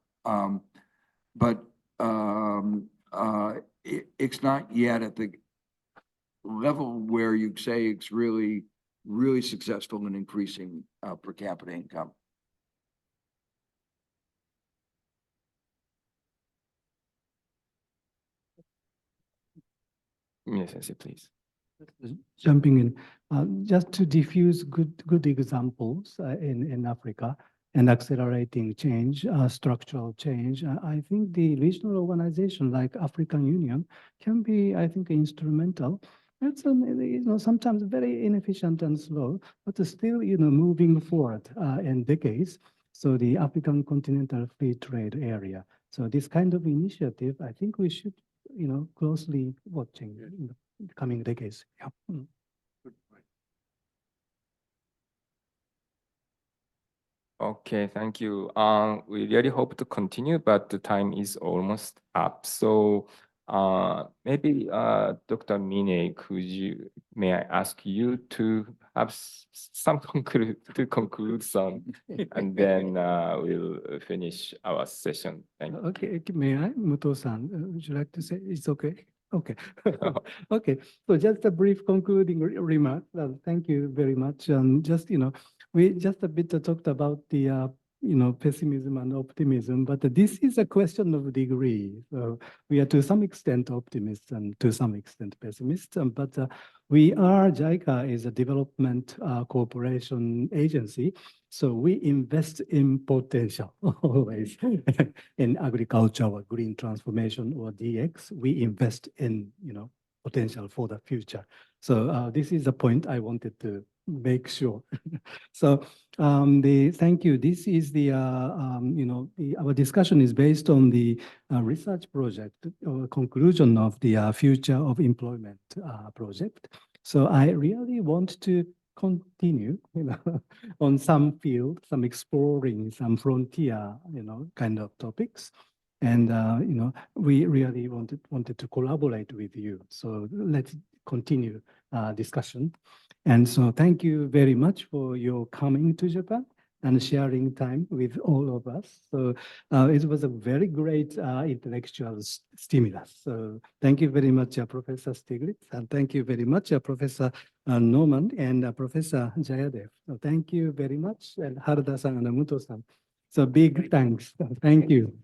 it's not yet at the level where you'd say it's really successful in increasing per capita income. Yes, please. Jumping in, just to diffuse good examples in Africa and accelerating change, structural change. I think the regional organization like African Union can be, I think, instrumental. It's sometimes very inefficient and slow, but still moving forward in decades. So the African Continental Free Trade Area. So this kind of initiative, I think we should closely watching in the coming decades. Yeah. Okay, thank you. We really hope to continue, but the time is almost up. So maybe Dr. Mine, may I ask you to have some conclude some, and then we'll finish our session. Thank you. Okay, may I, Muto-san, would you like to say it's okay? Okay. Okay, so just a brief concluding remark. Thank you very much. Just, we just a bit talked about the pessimism and optimism, but this is a question of degree. So we are to some extent optimists and to some extent pessimists, but JICA is a development cooperation agency. So we invest in potential always in agriculture or green transformation or DX. We invest in, potential for the future. So this is the point I wanted to make sure. So thank you. This is our discussion is based on the research project or conclusion of the future of employment project. So I really want to continue, on some field, some exploring, some frontier, kind of topics. And, we really wanted to collaborate with you. So let's continue discussion. And so thank you very much for your coming to Japan and sharing time with all of us. So it was a very great intellectual stimulus. So thank you very much, Professor Stiglitz, and thank you very much, Professor Norman and Professor Jayadev. So thank you very much, and Harada-san and Muto-san. So big thanks. Thank you.